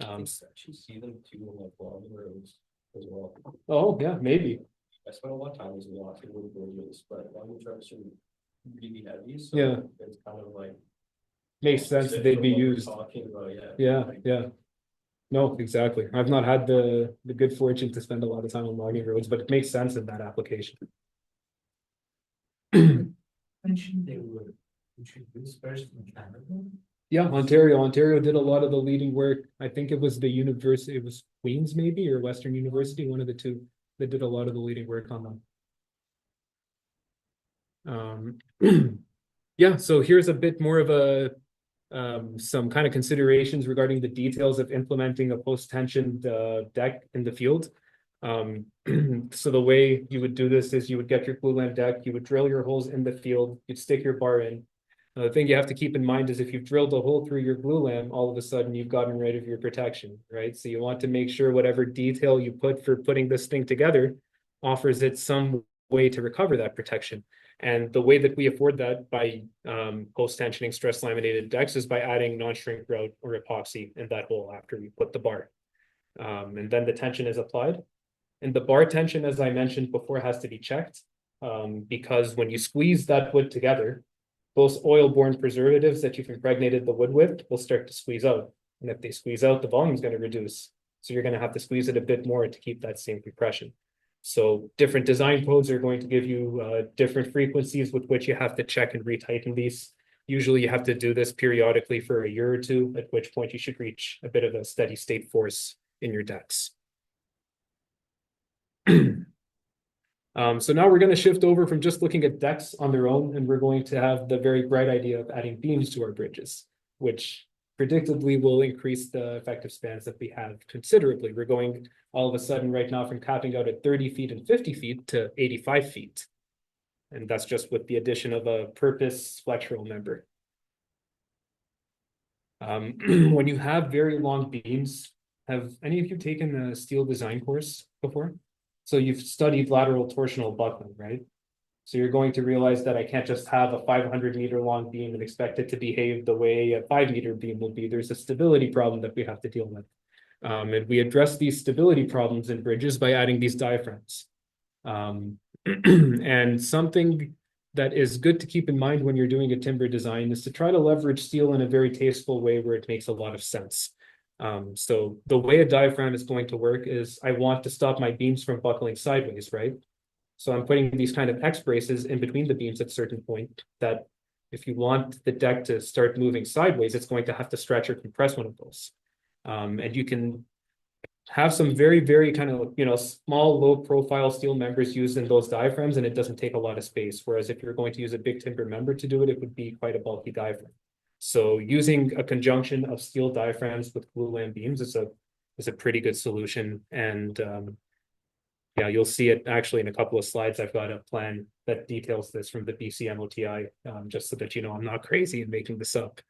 Actually see them too on like long roads as well. Oh, yeah, maybe. I spent a lot of time as walking with bridges, but long trucks are really heavy, so Yeah. it's kind of like Makes sense that they'd be used. Talking about, Yeah. No, exactly. I've not had the good fortune to spend a lot of time on logging roads, but it makes sense in that application. Mentioned they would introduce first in Canada. Yeah, Ontario did a lot of the leading work. I think it was the university, it was Queen's maybe, or Western University, one of the two that did a lot of the leading work on them. Yeah, so here's a bit more of a some kind of considerations regarding the details of implementing a post-tensioned deck in the field. So the way you would do this is you would get your glulam deck, you would drill your holes in the field, you'd stick your bar in. The thing you have to keep in mind is if you've drilled a hole through your glulam, all of a sudden you've gotten rid of your protection, right? So you want to make sure whatever detail you put for putting this thing together offers it some way to recover that protection. And the way that we afford that by post-tensioning stress laminated decks is by adding non-shrink grout or epoxy in that hole after we put the bar. And then the tension is applied. And the bar tension, as I mentioned before, has to be checked because when you squeeze that wood together, those oil-borne preservatives that you've impregnated the wood with will start to squeeze out. And if they squeeze out, the volume is going to reduce. So you're going to have to squeeze it a bit more to keep that same compression. So different design codes are going to give you different frequencies with which you have to check and retighten these. Usually you have to do this periodically for a year or two, at which point you should reach a bit of a steady state force in your decks. So now we're going to shift over from just looking at decks on their own, and we're going to have the very bright idea of adding beams to our bridges, which predictably will increase the effective spans that we have considerably. We're going all of a sudden right now from capping out at 30 feet and 50 feet to 85 feet. And that's just with the addition of a purpose flexural member. When you have very long beams, have any of you taken a steel design course before? So you've studied lateral torsional buckling, right? So you're going to realize that I can't just have a 500-meter long beam and expect it to behave the way a 5-meter beam would be. There's a stability problem that we have to deal with. And we address these stability problems in bridges by adding these diaphragms. And something that is good to keep in mind when you're doing a timber design is to try to leverage steel in a very tasteful way where it makes a lot of sense. So the way a diaphragm is going to work is I want to stop my beams from buckling sideways, right? So I'm putting these kind of X braces in between the beams at a certain point that if you want the deck to start moving sideways, it's going to have to stretch or compress one of those. And you can have some very, very kind of, small, low profile steel members used in those diaphragms, and it doesn't take a lot of space. Whereas if you're going to use a big timber member to do it, it would be quite a bulky diaphragm. So using a conjunction of steel diaphragms with glulam beams is a pretty good solution. And yeah, you'll see it actually in a couple of slides. I've got a plan that details this from the BC MOTI, just so that I'm not crazy and making this up.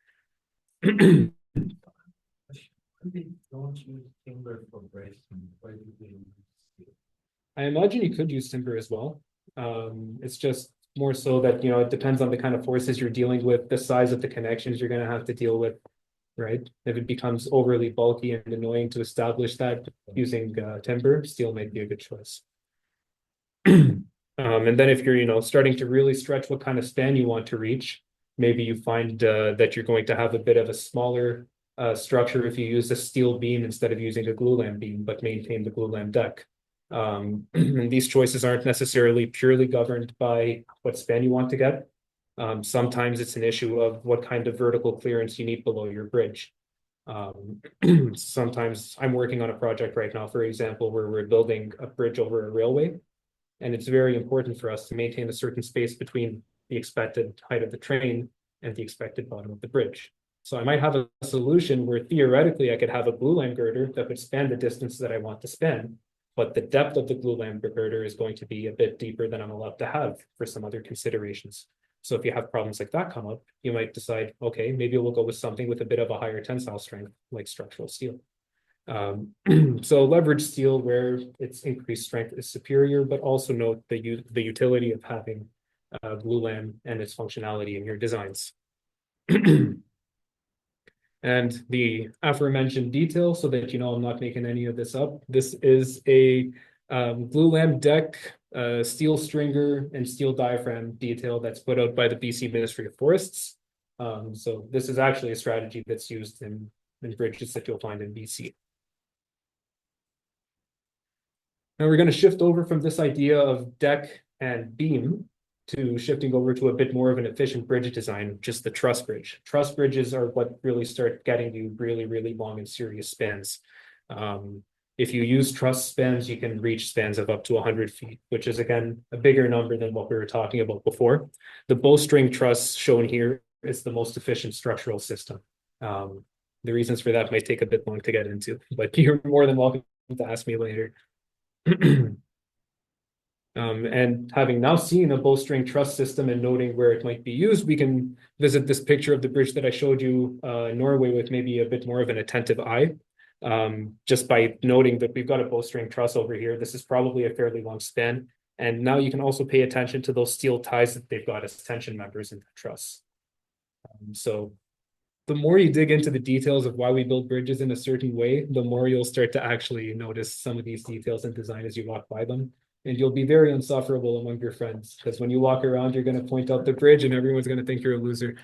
Don't use timber for bracing. Why do they use steel? I imagine you could use timber as well. It's just more so that, it depends on the kind of forces you're dealing with, the size of the connections you're going to have to deal with, right? If it becomes overly bulky and annoying to establish that using timber, steel might be a good choice. And then if you're, starting to really stretch what kind of span you want to reach, maybe you find that you're going to have a bit of a smaller structure if you use a steel beam instead of using a glulam beam, but maintain the glulam deck. And these choices aren't necessarily purely governed by what span you want to get. Sometimes it's an issue of what kind of vertical clearance you need below your bridge. Sometimes I'm working on a project right now, for example, where we're building a bridge over a railway. And it's very important for us to maintain a certain space between the expected height of the train and the expected bottom of the bridge. So I might have a solution where theoretically I could have a glulam girder that would span the distance that I want to span, but the depth of the glulam girder is going to be a bit deeper than I'm allowed to have for some other considerations. So if you have problems like that come up, you might decide, okay, maybe we'll go with something with a bit of a higher tensile strength, like structural steel. So leverage steel where its increased strength is superior, but also note the utility of having glulam and its functionality in your designs. And the aforementioned detail, so that I'm not making any of this up. This is a glulam deck, steel stringer, and steel diaphragm detail that's put out by the BC Ministry of Forests. So this is actually a strategy that's used in bridges that you'll find in BC. Now we're going to shift over from this idea of deck and beam to shifting over to a bit more of an efficient bridge design, just the truss bridge. Truss bridges are what really start getting you really, really long and serious spans. If you use truss spans, you can reach spans of up to 100 feet, which is, again, a bigger number than what we were talking about before. The bowstring truss shown here is the most efficient structural system. The reasons for that might take a bit long to get into, but you're more than welcome to ask me later. And having now seen a bowstring truss system and noting where it might be used, we can visit this picture of the bridge that I showed you in Norway with maybe a bit more of an attentive eye. Just by noting that we've got a bowstring truss over here, this is probably a fairly long span. And now you can also pay attention to those steel ties that they've got as tension members in the truss. So the more you dig into the details of why we build bridges in a certain way, the more you'll start to actually notice some of these details in design as you walk by them. And you'll be very insufferable among your friends, because when you walk around, you're going to point out the bridge and everyone's going to think you're a loser.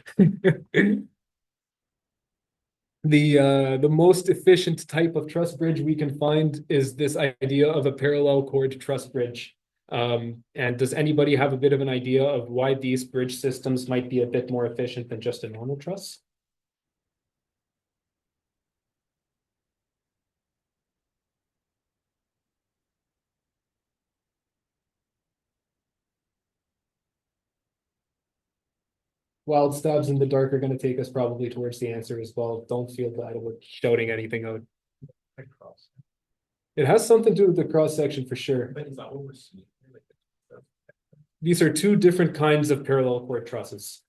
The most efficient type of truss bridge we can find is this idea of a parallel chord truss bridge. And does anybody have a bit of an idea of why these bridge systems might be a bit more efficient than just a normal truss? Wild stabs in the dark are going to take us probably towards the answer as well. Don't feel bad about shouting anything out. It has something to do with the cross section for sure. These are two different kinds of parallel chord trusses.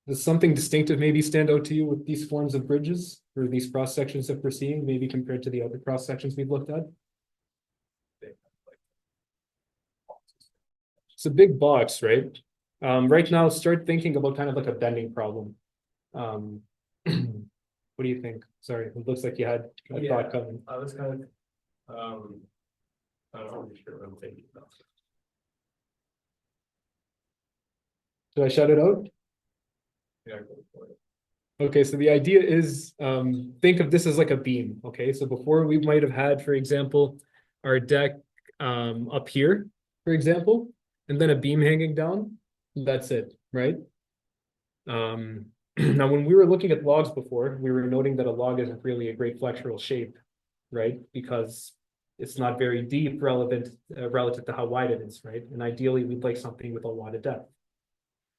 Does something distinctive maybe stand out to you with these forms of bridges or these cross sections that we're seeing, maybe compared to the other cross sections we've looked at? It's a big box, right? Right now, start thinking about kind of like a bending problem. What do you think? Sorry, it looks like you had a thought coming. I was kind of, I don't really sure what I'm thinking about. Should I shout it out? Yeah, go for it. Okay, so the idea is think of this as like a beam. Okay, so before we might have had, for example, our deck up here, for example, and then a beam hanging down. That's it, right? Now, when we were looking at logs before, we were noting that a log isn't really a great flexural shape, right? Because it's not very deep relative to how wide it is, right? And ideally, we'd like something with a lot of depth.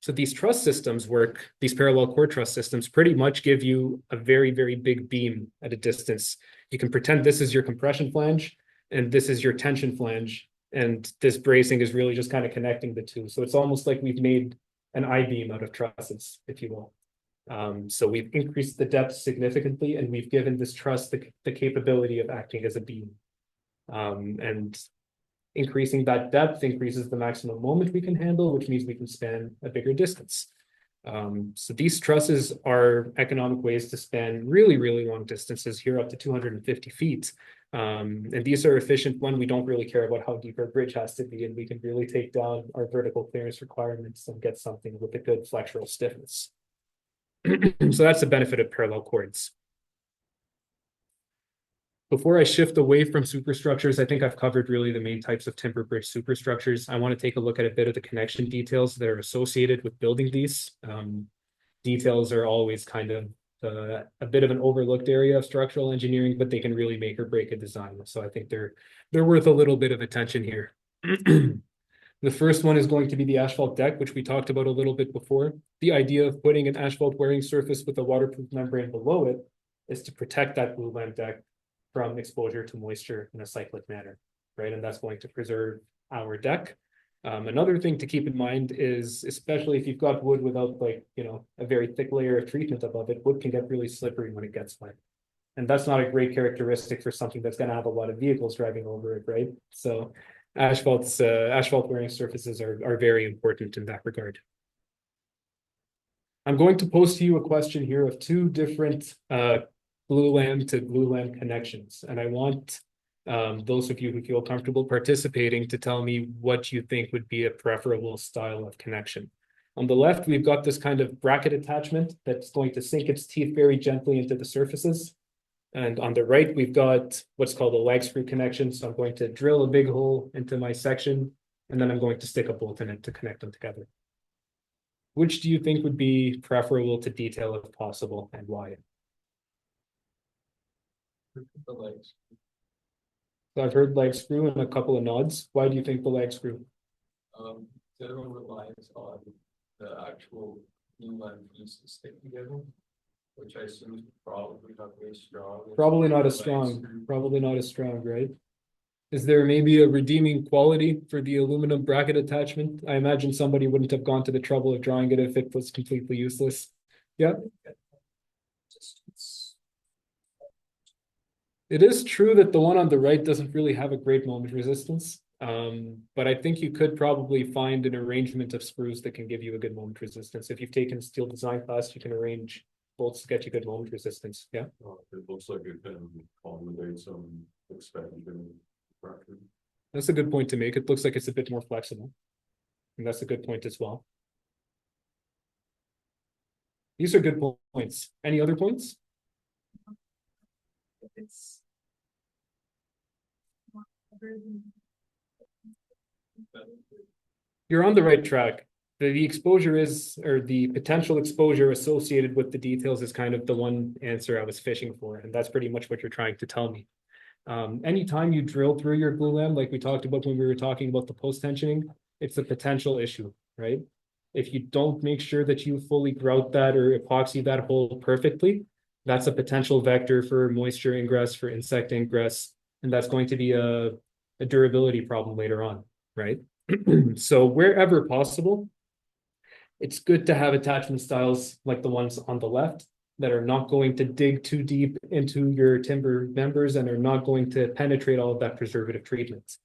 So these truss systems work, these parallel core truss systems pretty much give you a very, very big beam at a distance. You can pretend this is your compression flange and this is your tension flange. And this bracing is really just kind of connecting the two. So it's almost like we've made an I-beam out of trusses, if you will. So we've increased the depth significantly and we've given this truss the capability of acting as a beam. And increasing that depth increases the maximum moment we can handle, which means we can span a bigger distance. So these trusses are economic ways to span really, really long distances here up to 250 feet. And these are efficient when we don't really care about how deep our bridge has to be, and we can really take down our vertical clearance requirements and get something with a good flexural stiffness. So that's the benefit of parallel chords. Before I shift away from superstructures, I think I've covered really the main types of timber bridge superstructures. I want to take a look at a bit of the connection details that are associated with building these. Details are always kind of a bit of an overlooked area of structural engineering, but they can really make or break a design. So I think they're worth a little bit of attention here. The first one is going to be the asphalt deck, which we talked about a little bit before. The idea of putting an asphalt wearing surface with a waterproof membrane below it is to protect that glulam deck from exposure to moisture in a cyclic manner, right? And that's going to preserve our deck. Another thing to keep in mind is, especially if you've got wood without a very thick layer of treatment above it, wood can get really slippery when it gets wet. And that's not a great characteristic for something that's going to have a lot of vehicles driving over it, right? So asphalt wearing surfaces are very important in that regard. I'm going to pose to you a question here of two different glulam to glulam connections. And I want those of you who feel comfortable participating to tell me what you think would be a preferable style of connection. On the left, we've got this kind of bracket attachment that's going to sink its teeth very gently into the surfaces. And on the right, we've got what's called a lag screw connection. So I'm going to drill a big hole into my section, and then I'm going to stick a bolt in it to connect them together. Which do you think would be preferable to detail if possible, and why? The legs. So I've heard lag screw and a couple of nods. Why do you think the lag screw? The other one relies on the actual glulam piece to stick together, which I assume is probably not very strong. Probably not as strong. Probably not as strong, right? Is there maybe a redeeming quality for the aluminum bracket attachment? I imagine somebody wouldn't have gone to the trouble of drawing it if it was completely useless. Yeah. It is true that the one on the right doesn't really have a great moment resistance. But I think you could probably find an arrangement of screws that can give you a good moment resistance. If you've taken steel design class, you can arrange bolts to get you good moment resistance. Yeah. It looks like it can accommodate some expansion pressure. That's a good point to make. It looks like it's a bit more flexible. And that's a good point as well. These are good points. Any other points? It's You're on the right track. The exposure is, or the potential exposure associated with the details is kind of the one answer I was fishing for. And that's pretty much what you're trying to tell me. Anytime you drill through your glulam, like we talked about when we were talking about the post-tensioning, it's a potential issue, right? If you don't make sure that you fully grout that or epoxy that hole perfectly, that's a potential vector for moisture ingress, for insect ingress, and that's going to be a durability problem later on, right? So wherever possible, it's good to have attachment styles like the ones on the left that are not going to dig too deep into your timber members and are not going to penetrate all of that preservative treatment.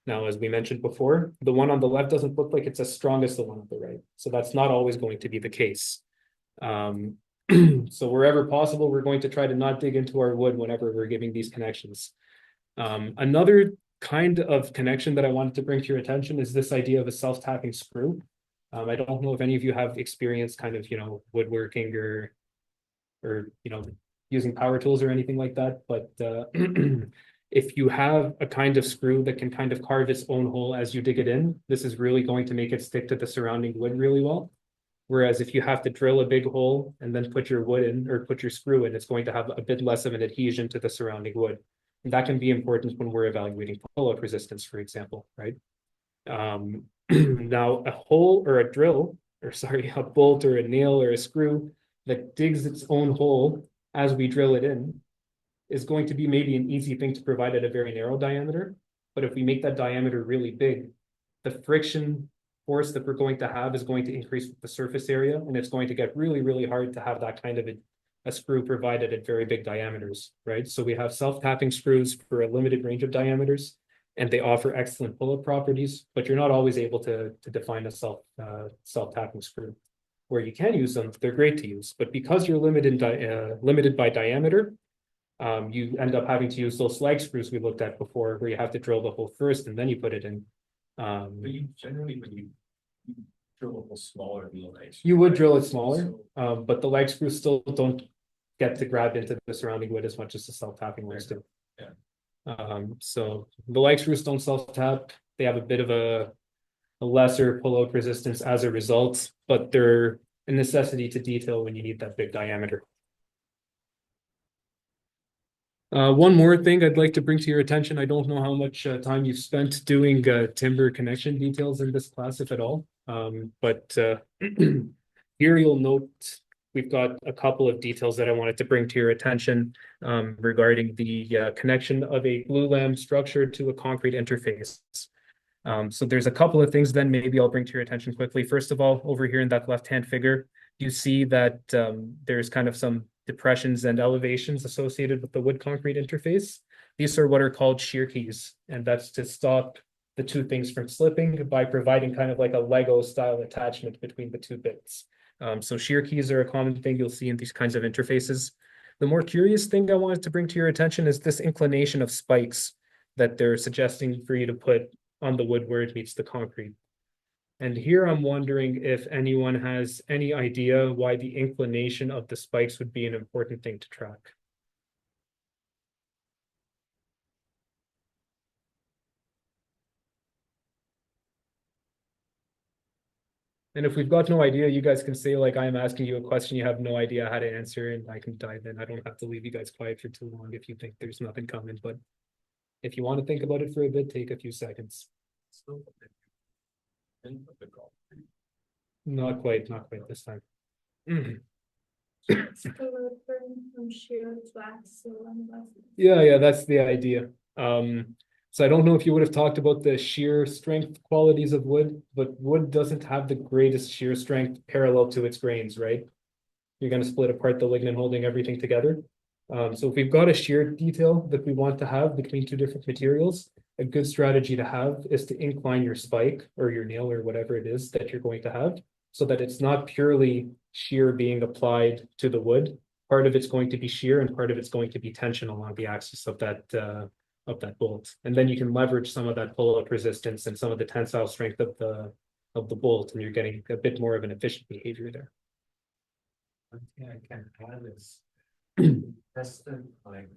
Now, as we mentioned before, the one on the left doesn't look like it's as strong as the one on the right. So that's not always going to be the case. So wherever possible, we're going to try to not dig into our wood whenever we're giving these connections. Another kind of connection that I wanted to bring to your attention is this idea of a self-tapping screw. I don't know if any of you have experienced kind of, woodworking or using power tools or anything like that, but if you have a kind of screw that can kind of carve its own hole as you dig it in, this is really going to make it stick to the surrounding wood really well. Whereas if you have to drill a big hole and then put your wood in or put your screw in, it's going to have a bit less of an adhesion to the surrounding wood. And that can be important when we're evaluating pull-out resistance, for example, right? Now a hole or a drill, or sorry, a bolt or a nail or a screw that digs its own hole as we drill it in is going to be maybe an easy thing to provide at a very narrow diameter. But if we make that diameter really big, the friction force that we're going to have is going to increase with the surface area, and it's going to get really, really hard to have that kind of a screw provided at very big diameters, right? So we have self-tapping screws for a limited range of diameters, and they offer excellent pull-up properties, but you're not always able to define a self-tapping screw. Where you can use them, they're great to use, but because you're limited by diameter, you end up having to use those slag screws we looked at before, where you have to drill the hole first and then you put it in. But you generally, when you drill a hole smaller than the legs. You would drill it smaller, but the leg screws still don't get to grab into the surrounding wood as much as the self-tapping ones do. Yeah. So the leg screws don't self-tap. They have a bit of a lesser pull-out resistance as a result, but they're a necessity to detail when you need that big diameter. One more thing I'd like to bring to your attention. I don't know how much time you've spent doing timber connection details in this class, if at all. But here you'll note we've got a couple of details that I wanted to bring to your attention regarding the connection of a glulam structure to a concrete interface. So there's a couple of things then maybe I'll bring to your attention quickly. First of all, over here in that left-hand figure, you see that there's kind of some depressions and elevations associated with the wood concrete interface. These are what are called shear keys, and that's to stop the two things from slipping by providing kind of like a Lego style attachment between the two bits. So shear keys are a common thing you'll see in these kinds of interfaces. The more curious thing I wanted to bring to your attention is this inclination of spikes that they're suggesting for you to put on the wood where it meets the concrete. And here I'm wondering if anyone has any idea why the inclination of the spikes would be an important thing to track. And if we've got no idea, you guys can say, like, I'm asking you a question you have no idea how to answer, and I can dive in. I don't have to leave you guys quiet for too long if you think there's nothing coming. But if you want to think about it for a bit, take a few seconds. Not quite this time. Yeah, that's the idea. So I don't know if you would have talked about the shear strength qualities of wood, but wood doesn't have the greatest shear strength parallel to its grains, right? You're going to split apart the lignin holding everything together. So if we've got a shear detail that we want to have between two different materials, a good strategy to have is to incline your spike or your nail or whatever it is that you're going to have, so that it's not purely shear being applied to the wood. Part of it's going to be shear and part of it's going to be tension along the axis of that bolt. And then you can leverage some of that pull-out resistance and some of the tensile strength of the bolt, and you're getting a bit more of an efficient behavior there. One thing I can add is tested like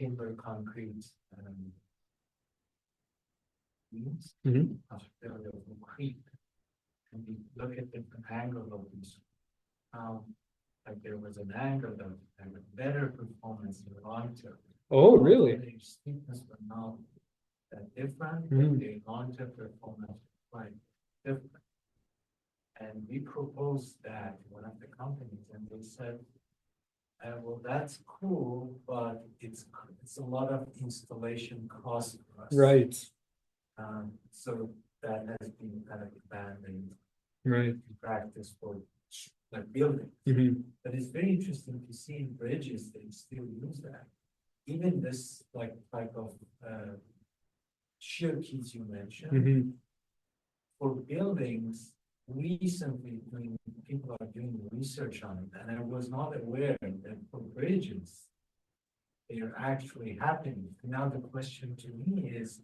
timber concrete beams after the concrete, and we look at the angle of these. Like there was an angle that had a better performance in the long term. Oh, really? The steepness were not that different, but the long term performance was quite different. And we proposed that to one of the companies, and they said, well, that's cool, but it's a lot of installation cost for us. Right. So that has been kind of abandoned Right. in practice for like buildings. Mhm. But it's very interesting to see in bridges, they still use that. Even this like type of shear keys you mentioned, Mhm. for buildings, recently when people are doing research on it, and I was not aware that for bridges, they are actually happening. Now the question to me is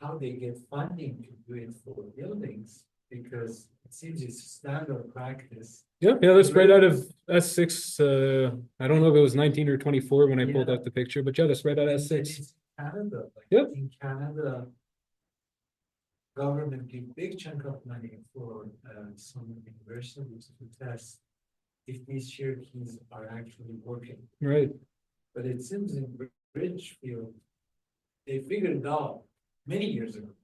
how they get funding to do it for buildings, because it seems it's standard practice. Yeah, that's right out of S6. I don't know if it was 19 or 24 when I pulled Yeah. out the picture, but yeah, that's right out of And S6. it's Canada, like Yep. in Canada, government give big chunk of money for some universities to test if these shear keys are actually working. Right. But it seems in Bridgefield, they figured it out many years ago.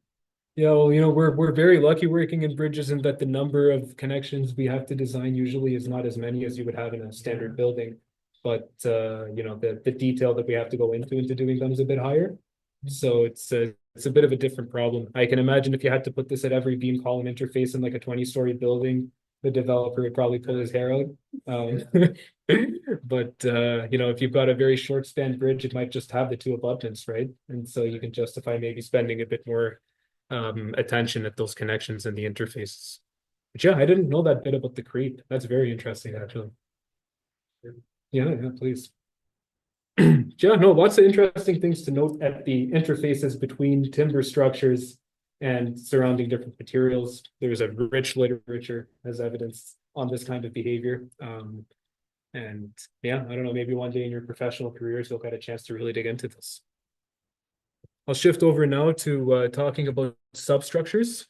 Yeah, well, we're very lucky working in bridges in that the number of connections we have to design usually is not as many as you would have in a standard building. But the detail that we have to go into doing them is a bit higher. So it's a bit of a different problem. I can imagine if you had to put this at every beam column interface in like a 20-story building, the developer would probably pull his hair out. But if you've got a very short span bridge, it might just have the two abutments, right? And so you can justify maybe spending a bit more attention at those connections and the interfaces. But yeah, I didn't know that bit about the creep. That's very interesting, actually. Yeah, please. Yeah, no, lots of interesting things to note at the interfaces between timber structures and surrounding different materials. There's a rich literature as evidence on this kind of behavior. And yeah, I don't know, maybe one day in your professional careers, you'll get a chance to really dig into this. I'll shift over now to talking about substructures.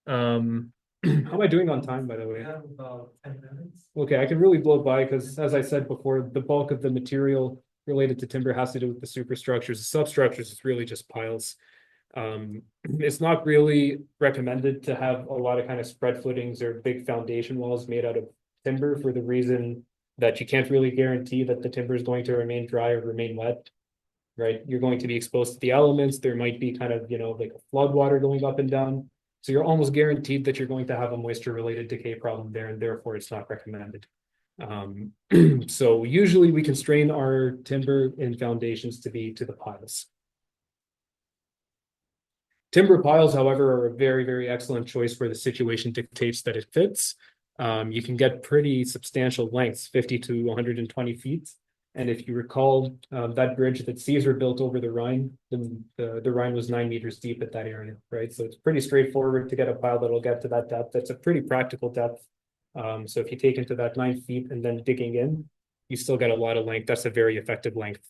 How am I doing on time, by the We way? have about 10 minutes. Okay, I can really blow by because, as I said before, the bulk of the material related to timber has to do with the superstructures. The substructures is really just piles. It's not really recommended to have a lot of kind of spread footings or big foundation walls made out of timber for the reason that you can't really guarantee that the timber is going to remain dry or remain wet. Right? You're going to be exposed to the elements. There might be kind of, like a flood water going up and down. So you're almost guaranteed that you're going to have a moisture related decay problem there, and therefore it's not recommended. So usually we constrain our timber and foundations to be to the piles. Timber piles, however, are a very, very excellent choice where the situation dictates that it fits. You can get pretty substantial lengths, 50 to 120 feet. And if you recall, that bridge that Caesar built over the Rhine, the Rhine was 9 meters deep at that area, right? So it's pretty straightforward to get a pile that'll get to that depth. That's a pretty practical depth. So if you take into that 9 feet and then digging in, you still get a lot of length. That's a very effective length.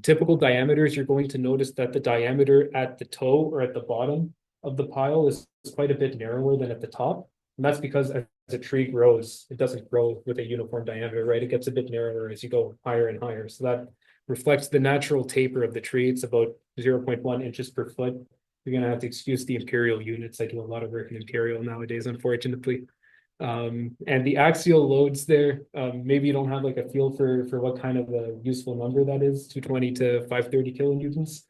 Typical diameters, you're going to notice that the diameter at the toe or at the bottom of the pile is quite a bit narrower than at the top. And that's because as a tree grows, it doesn't grow with a uniform diameter, right? It gets a bit narrower as you go higher and higher. So that reflects the natural taper of the tree. It's about 0.1 inches per foot. You're going to have to excuse the imperial units. I do a lot of work in imperial nowadays, unfortunately. And the axial loads there, maybe you don't have like a feel for what kind of a useful number that is, 220 to 530 kilonewtons.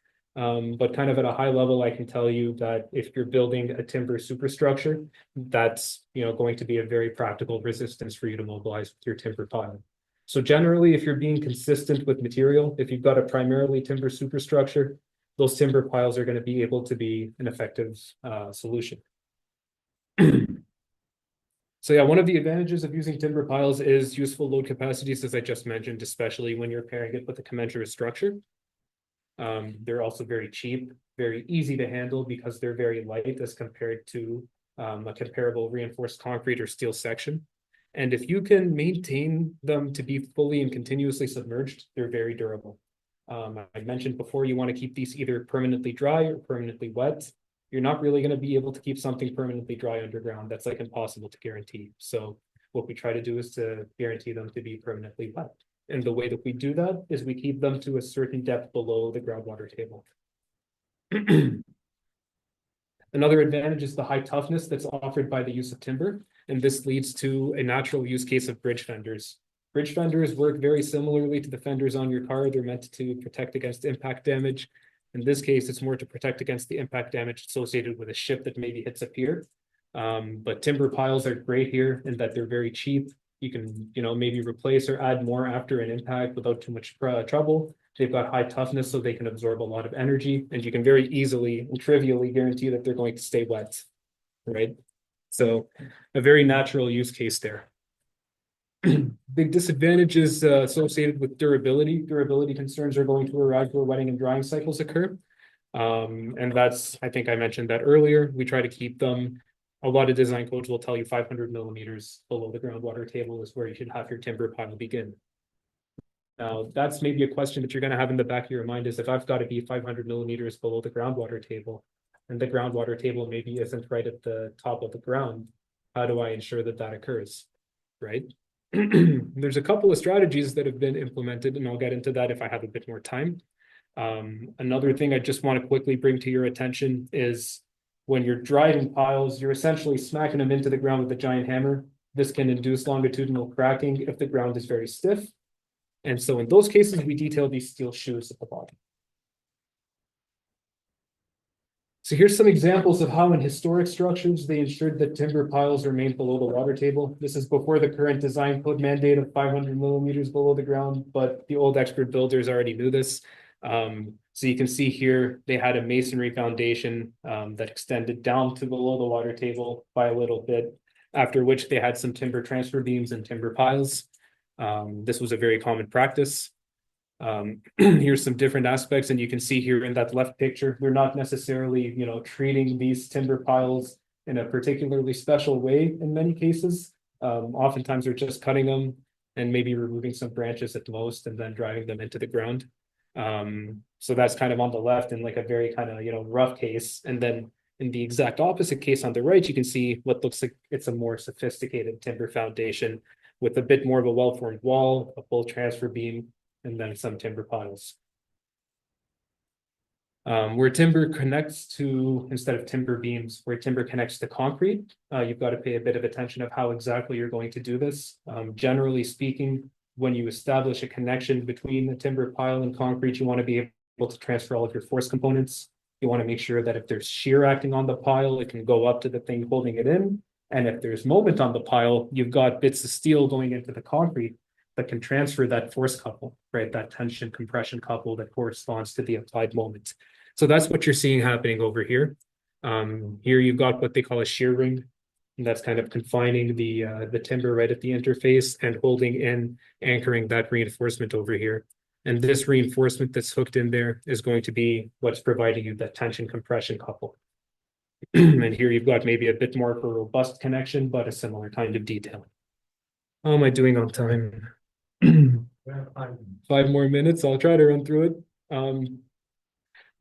But kind of at a high level, I can tell you that if you're building a timber superstructure, that's going to be a very practical resistance for you to mobilize with your timber pile. So generally, if you're being consistent with material, if you've got a primarily timber superstructure, those timber piles are going to be able to be an effective solution. So yeah, one of the advantages of using timber piles is useful load capacities, as I just mentioned, especially when you're pairing it with a commensurate structure. They're also very cheap, very easy to handle because they're very light as compared to a comparable reinforced concrete or steel section. And if you can maintain them to be fully and continuously submerged, they're very durable. I mentioned before, you want to keep these either permanently dry or permanently wet. You're not really going to be able to keep something permanently dry underground. That's like impossible to guarantee. So what we try to do is to guarantee them to be permanently wet. And the way that we do that is we keep them to a certain depth below the groundwater table. Another advantage is the high toughness that's offered by the use of timber. And this leads to a natural use case of bridge fenders. Bridge fenders work very similarly to the fenders on your car. They're meant to protect against impact damage. In this case, it's more to protect against the impact damage associated with a ship that maybe hits a pier. But timber piles are great here in that they're very cheap. You can, maybe replace or add more after an impact without too much trouble. They've got high toughness, so they can absorb a lot of energy, and you can very easily and trivially guarantee that they're going to stay wet, right? So a very natural use case there. Big disadvantages associated with durability. Durability concerns are going to arise where wetting and drying cycles occur. And that's, I think I mentioned that earlier. We try to keep them. A lot of design codes will tell you 500 millimeters below the groundwater table is where you should have your timber pile begin. Now, that's maybe a question that you're going to have in the back of your mind is if I've got to be 500 millimeters below the groundwater table, and the groundwater table maybe isn't right at the top of the ground, how do I ensure that that occurs, right? There's a couple of strategies that have been implemented, and I'll get into that if I have a bit more time. Another thing I just want to quickly bring to your attention is when you're driving piles, you're essentially smacking them into the ground with a giant hammer. This can induce longitudinal cracking if the ground is very stiff. And so in those cases, we detail these steel shoes at the bottom. So here's some examples of how in historic structures, they ensured that timber piles remain below the water table. This is before the current design code mandate of 500 millimeters below the ground, but the old expert builders already knew this. So you can see here, they had a masonry foundation that extended down to below the water table by a little bit, after which they had some timber transfer beams and timber piles. This was a very common practice. Here's some different aspects, and you can see here in that left picture, they're not necessarily, treating these timber piles in a particularly special way in many cases. Oftentimes they're just cutting them and maybe removing some branches at most and then driving them into the ground. So that's kind of on the left in like a very kind of, rough case. And then in the exact opposite case on the right, you can see what looks like it's a more sophisticated timber foundation with a bit more of a well-formed wall, a full transfer beam, and then some timber piles. Where timber connects to, instead of timber beams, where timber connects to concrete, you've got to pay a bit of attention of how exactly you're going to do this. Generally speaking, when you establish a connection between the timber pile and concrete, you want to be able to transfer all of your force components. You want to make sure that if there's shear acting on the pile, it can go up to the thing holding it in. And if there's moment on the pile, you've got bits of steel going into the concrete that can transfer that force couple, right? That tension compression couple that corresponds to the applied moment. So that's what you're seeing happening over here. Here you've got what they call a shear ring. And that's kind of confining the timber right at the interface and holding in, anchoring that reinforcement over here. And this reinforcement that's hooked in there is going to be what's providing you that tension compression couple. And here you've got maybe a bit more of a robust connection, but a similar kind of detailing. How am I doing on time? 5 more minutes. I'll try to run through it.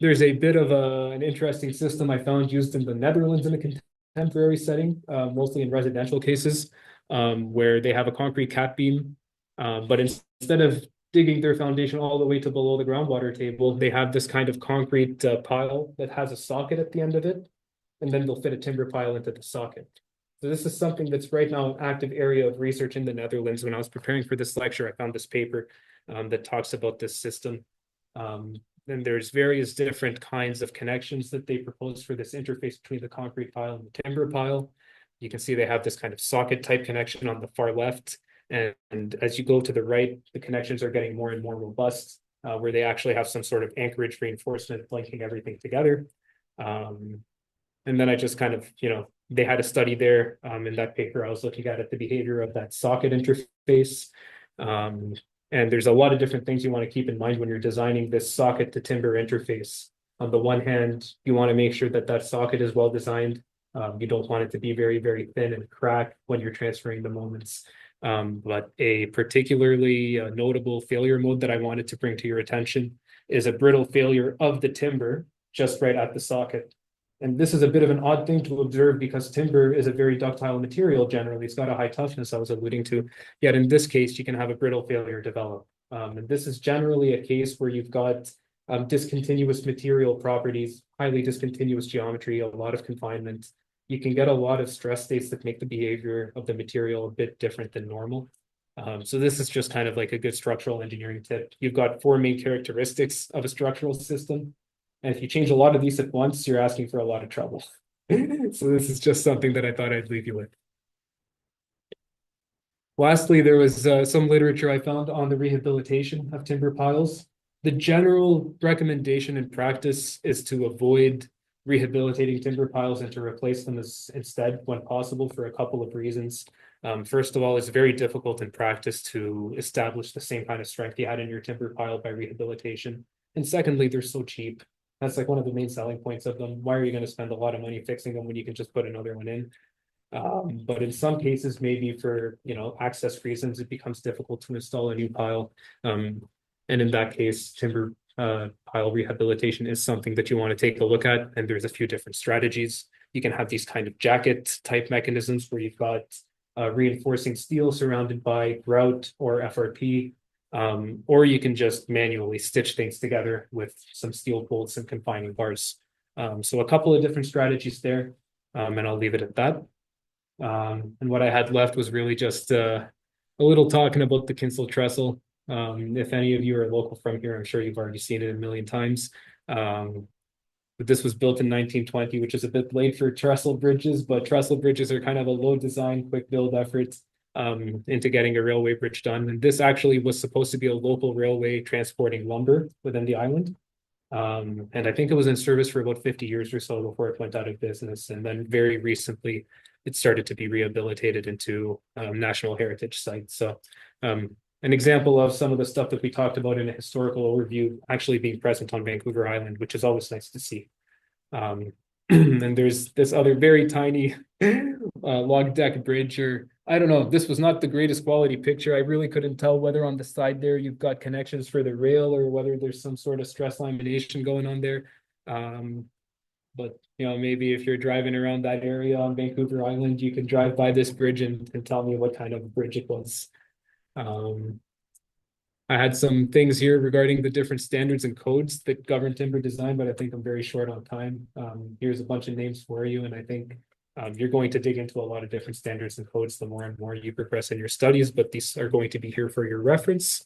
There's a bit of an interesting system I found used in the Netherlands in a contemporary setting, mostly in residential cases, where they have a concrete cat beam, but instead of digging their foundation all the way to below the groundwater table, they have this kind of concrete pile that has a socket at the end of it, and then they'll fit a timber pile into the socket. So this is something that's right now an active area of research in the Netherlands. When I was preparing for this lecture, I found this paper that talks about this system. And there's various different kinds of connections that they propose for this interface between the concrete pile and the timber pile. You can see they have this kind of socket type connection on the far left. And as you go to the right, the connections are getting more and more robust, where they actually have some sort of anchorage reinforcement linking everything together. And then I just kind of, they had a study there in that paper I was looking at the behavior of that socket interface. And there's a lot of different things you want to keep in mind when you're designing this socket to timber interface. On the one hand, you want to make sure that that socket is well designed. You don't want it to be very, very thin and crack when you're transferring the moments. But a particularly notable failure mode that I wanted to bring to your attention is a brittle failure of the timber just right at the socket. And this is a bit of an odd thing to observe because timber is a very ductile material generally. It's got a high toughness I was alluding to. Yet in this case, you can have a brittle failure develop. And this is generally a case where you've got discontinuous material properties, highly discontinuous geometry, a lot of confinement. You can get a lot of stress states that make the behavior of the material a bit different than normal. So this is just kind of like a good structural engineering tip. You've got 4 main characteristics of a structural system. And if you change a lot of these at once, you're asking for a lot of trouble. So this is just something that I thought I'd leave you with. Lastly, there was some literature I found on the rehabilitation of timber piles. The general recommendation in practice is to avoid rehabilitating timber piles and to replace them instead when possible for a couple of reasons. First of all, it's very difficult in practice to establish the same kind of strength you had in your timber pile by rehabilitation. And secondly, they're so cheap. That's like one of the main selling points of them. Why are you going to spend a lot of money fixing them when you can just put another one in? But in some cases, maybe for, access reasons, it becomes difficult to install a new pile. And in that case, timber pile rehabilitation is something that you want to take a look at. And there's a few different strategies. You can have these kind of jacket type mechanisms where you've got reinforcing steel surrounded by grout or FRP. Or you can just manually stitch things together with some steel bolts and confining bars. So a couple of different strategies there. And I'll leave it at that. And what I had left was really just a little talking about the Kinsel trestle. If any of you are local from here, I'm sure you've already seen it a million times. But this was built in 1920, which is a bit late for trestle bridges, but trestle bridges are kind of a low design, quick build effort into getting a railway bridge done. And this actually was supposed to be a local railway transporting lumber within the island. And I think it was in service for about 50 years or so before it went out of business. And then very recently, it started to be rehabilitated into national heritage sites. So an example of some of the stuff that we talked about in a historical overview actually being present on Vancouver Island, which is always nice to see. And there's this other very tiny log deck bridge, or I don't know, this was not the greatest quality picture. I really couldn't tell whether on the side there you've got connections for the rail or whether there's some sort of stress lamination going on there. But maybe if you're driving around that area on Vancouver Island, you can drive by this bridge and tell me what kind of bridge it was. I had some things here regarding the different standards and codes that govern timber design, but I think I'm very short on time. Here's a bunch of names for you, and I think you're going to dig into a lot of different standards and codes the more and more you progress in your studies, but these are going to be here for your reference.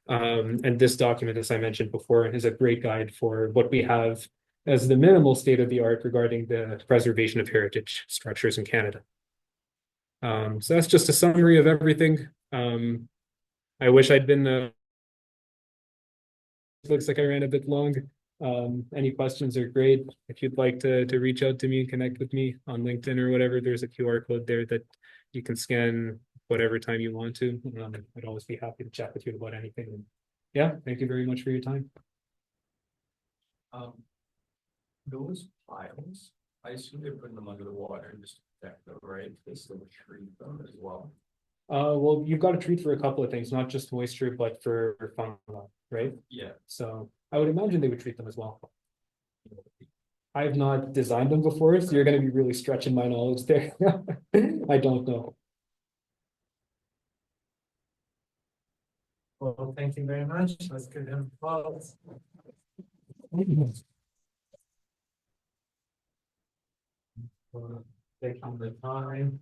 And this document, as I mentioned before, is a great guide for what we have as the minimal state of the art regarding the preservation of heritage structures in Canada. So that's just a summary of everything. I wish I'd been looks like I ran a bit long. Any questions are great. If you'd like to reach out to me and connect with me on LinkedIn or whatever, there's a QR code there that you can scan whatever time you want to. I'd always be happy to chat with you about anything. And yeah, thank you very much for your time. Those piles, I assume they're putting them under the water and just protect them, right? They still treat them as well. Well, you've got to treat for a couple of things, not just moisture, but for fungal, right? Yeah. So I would imagine they would treat them as well. I've not designed them before, so you're going to be really stretching my knowledge there. I don't know. Well, thank you very much. Let's give him applause. For taking the time.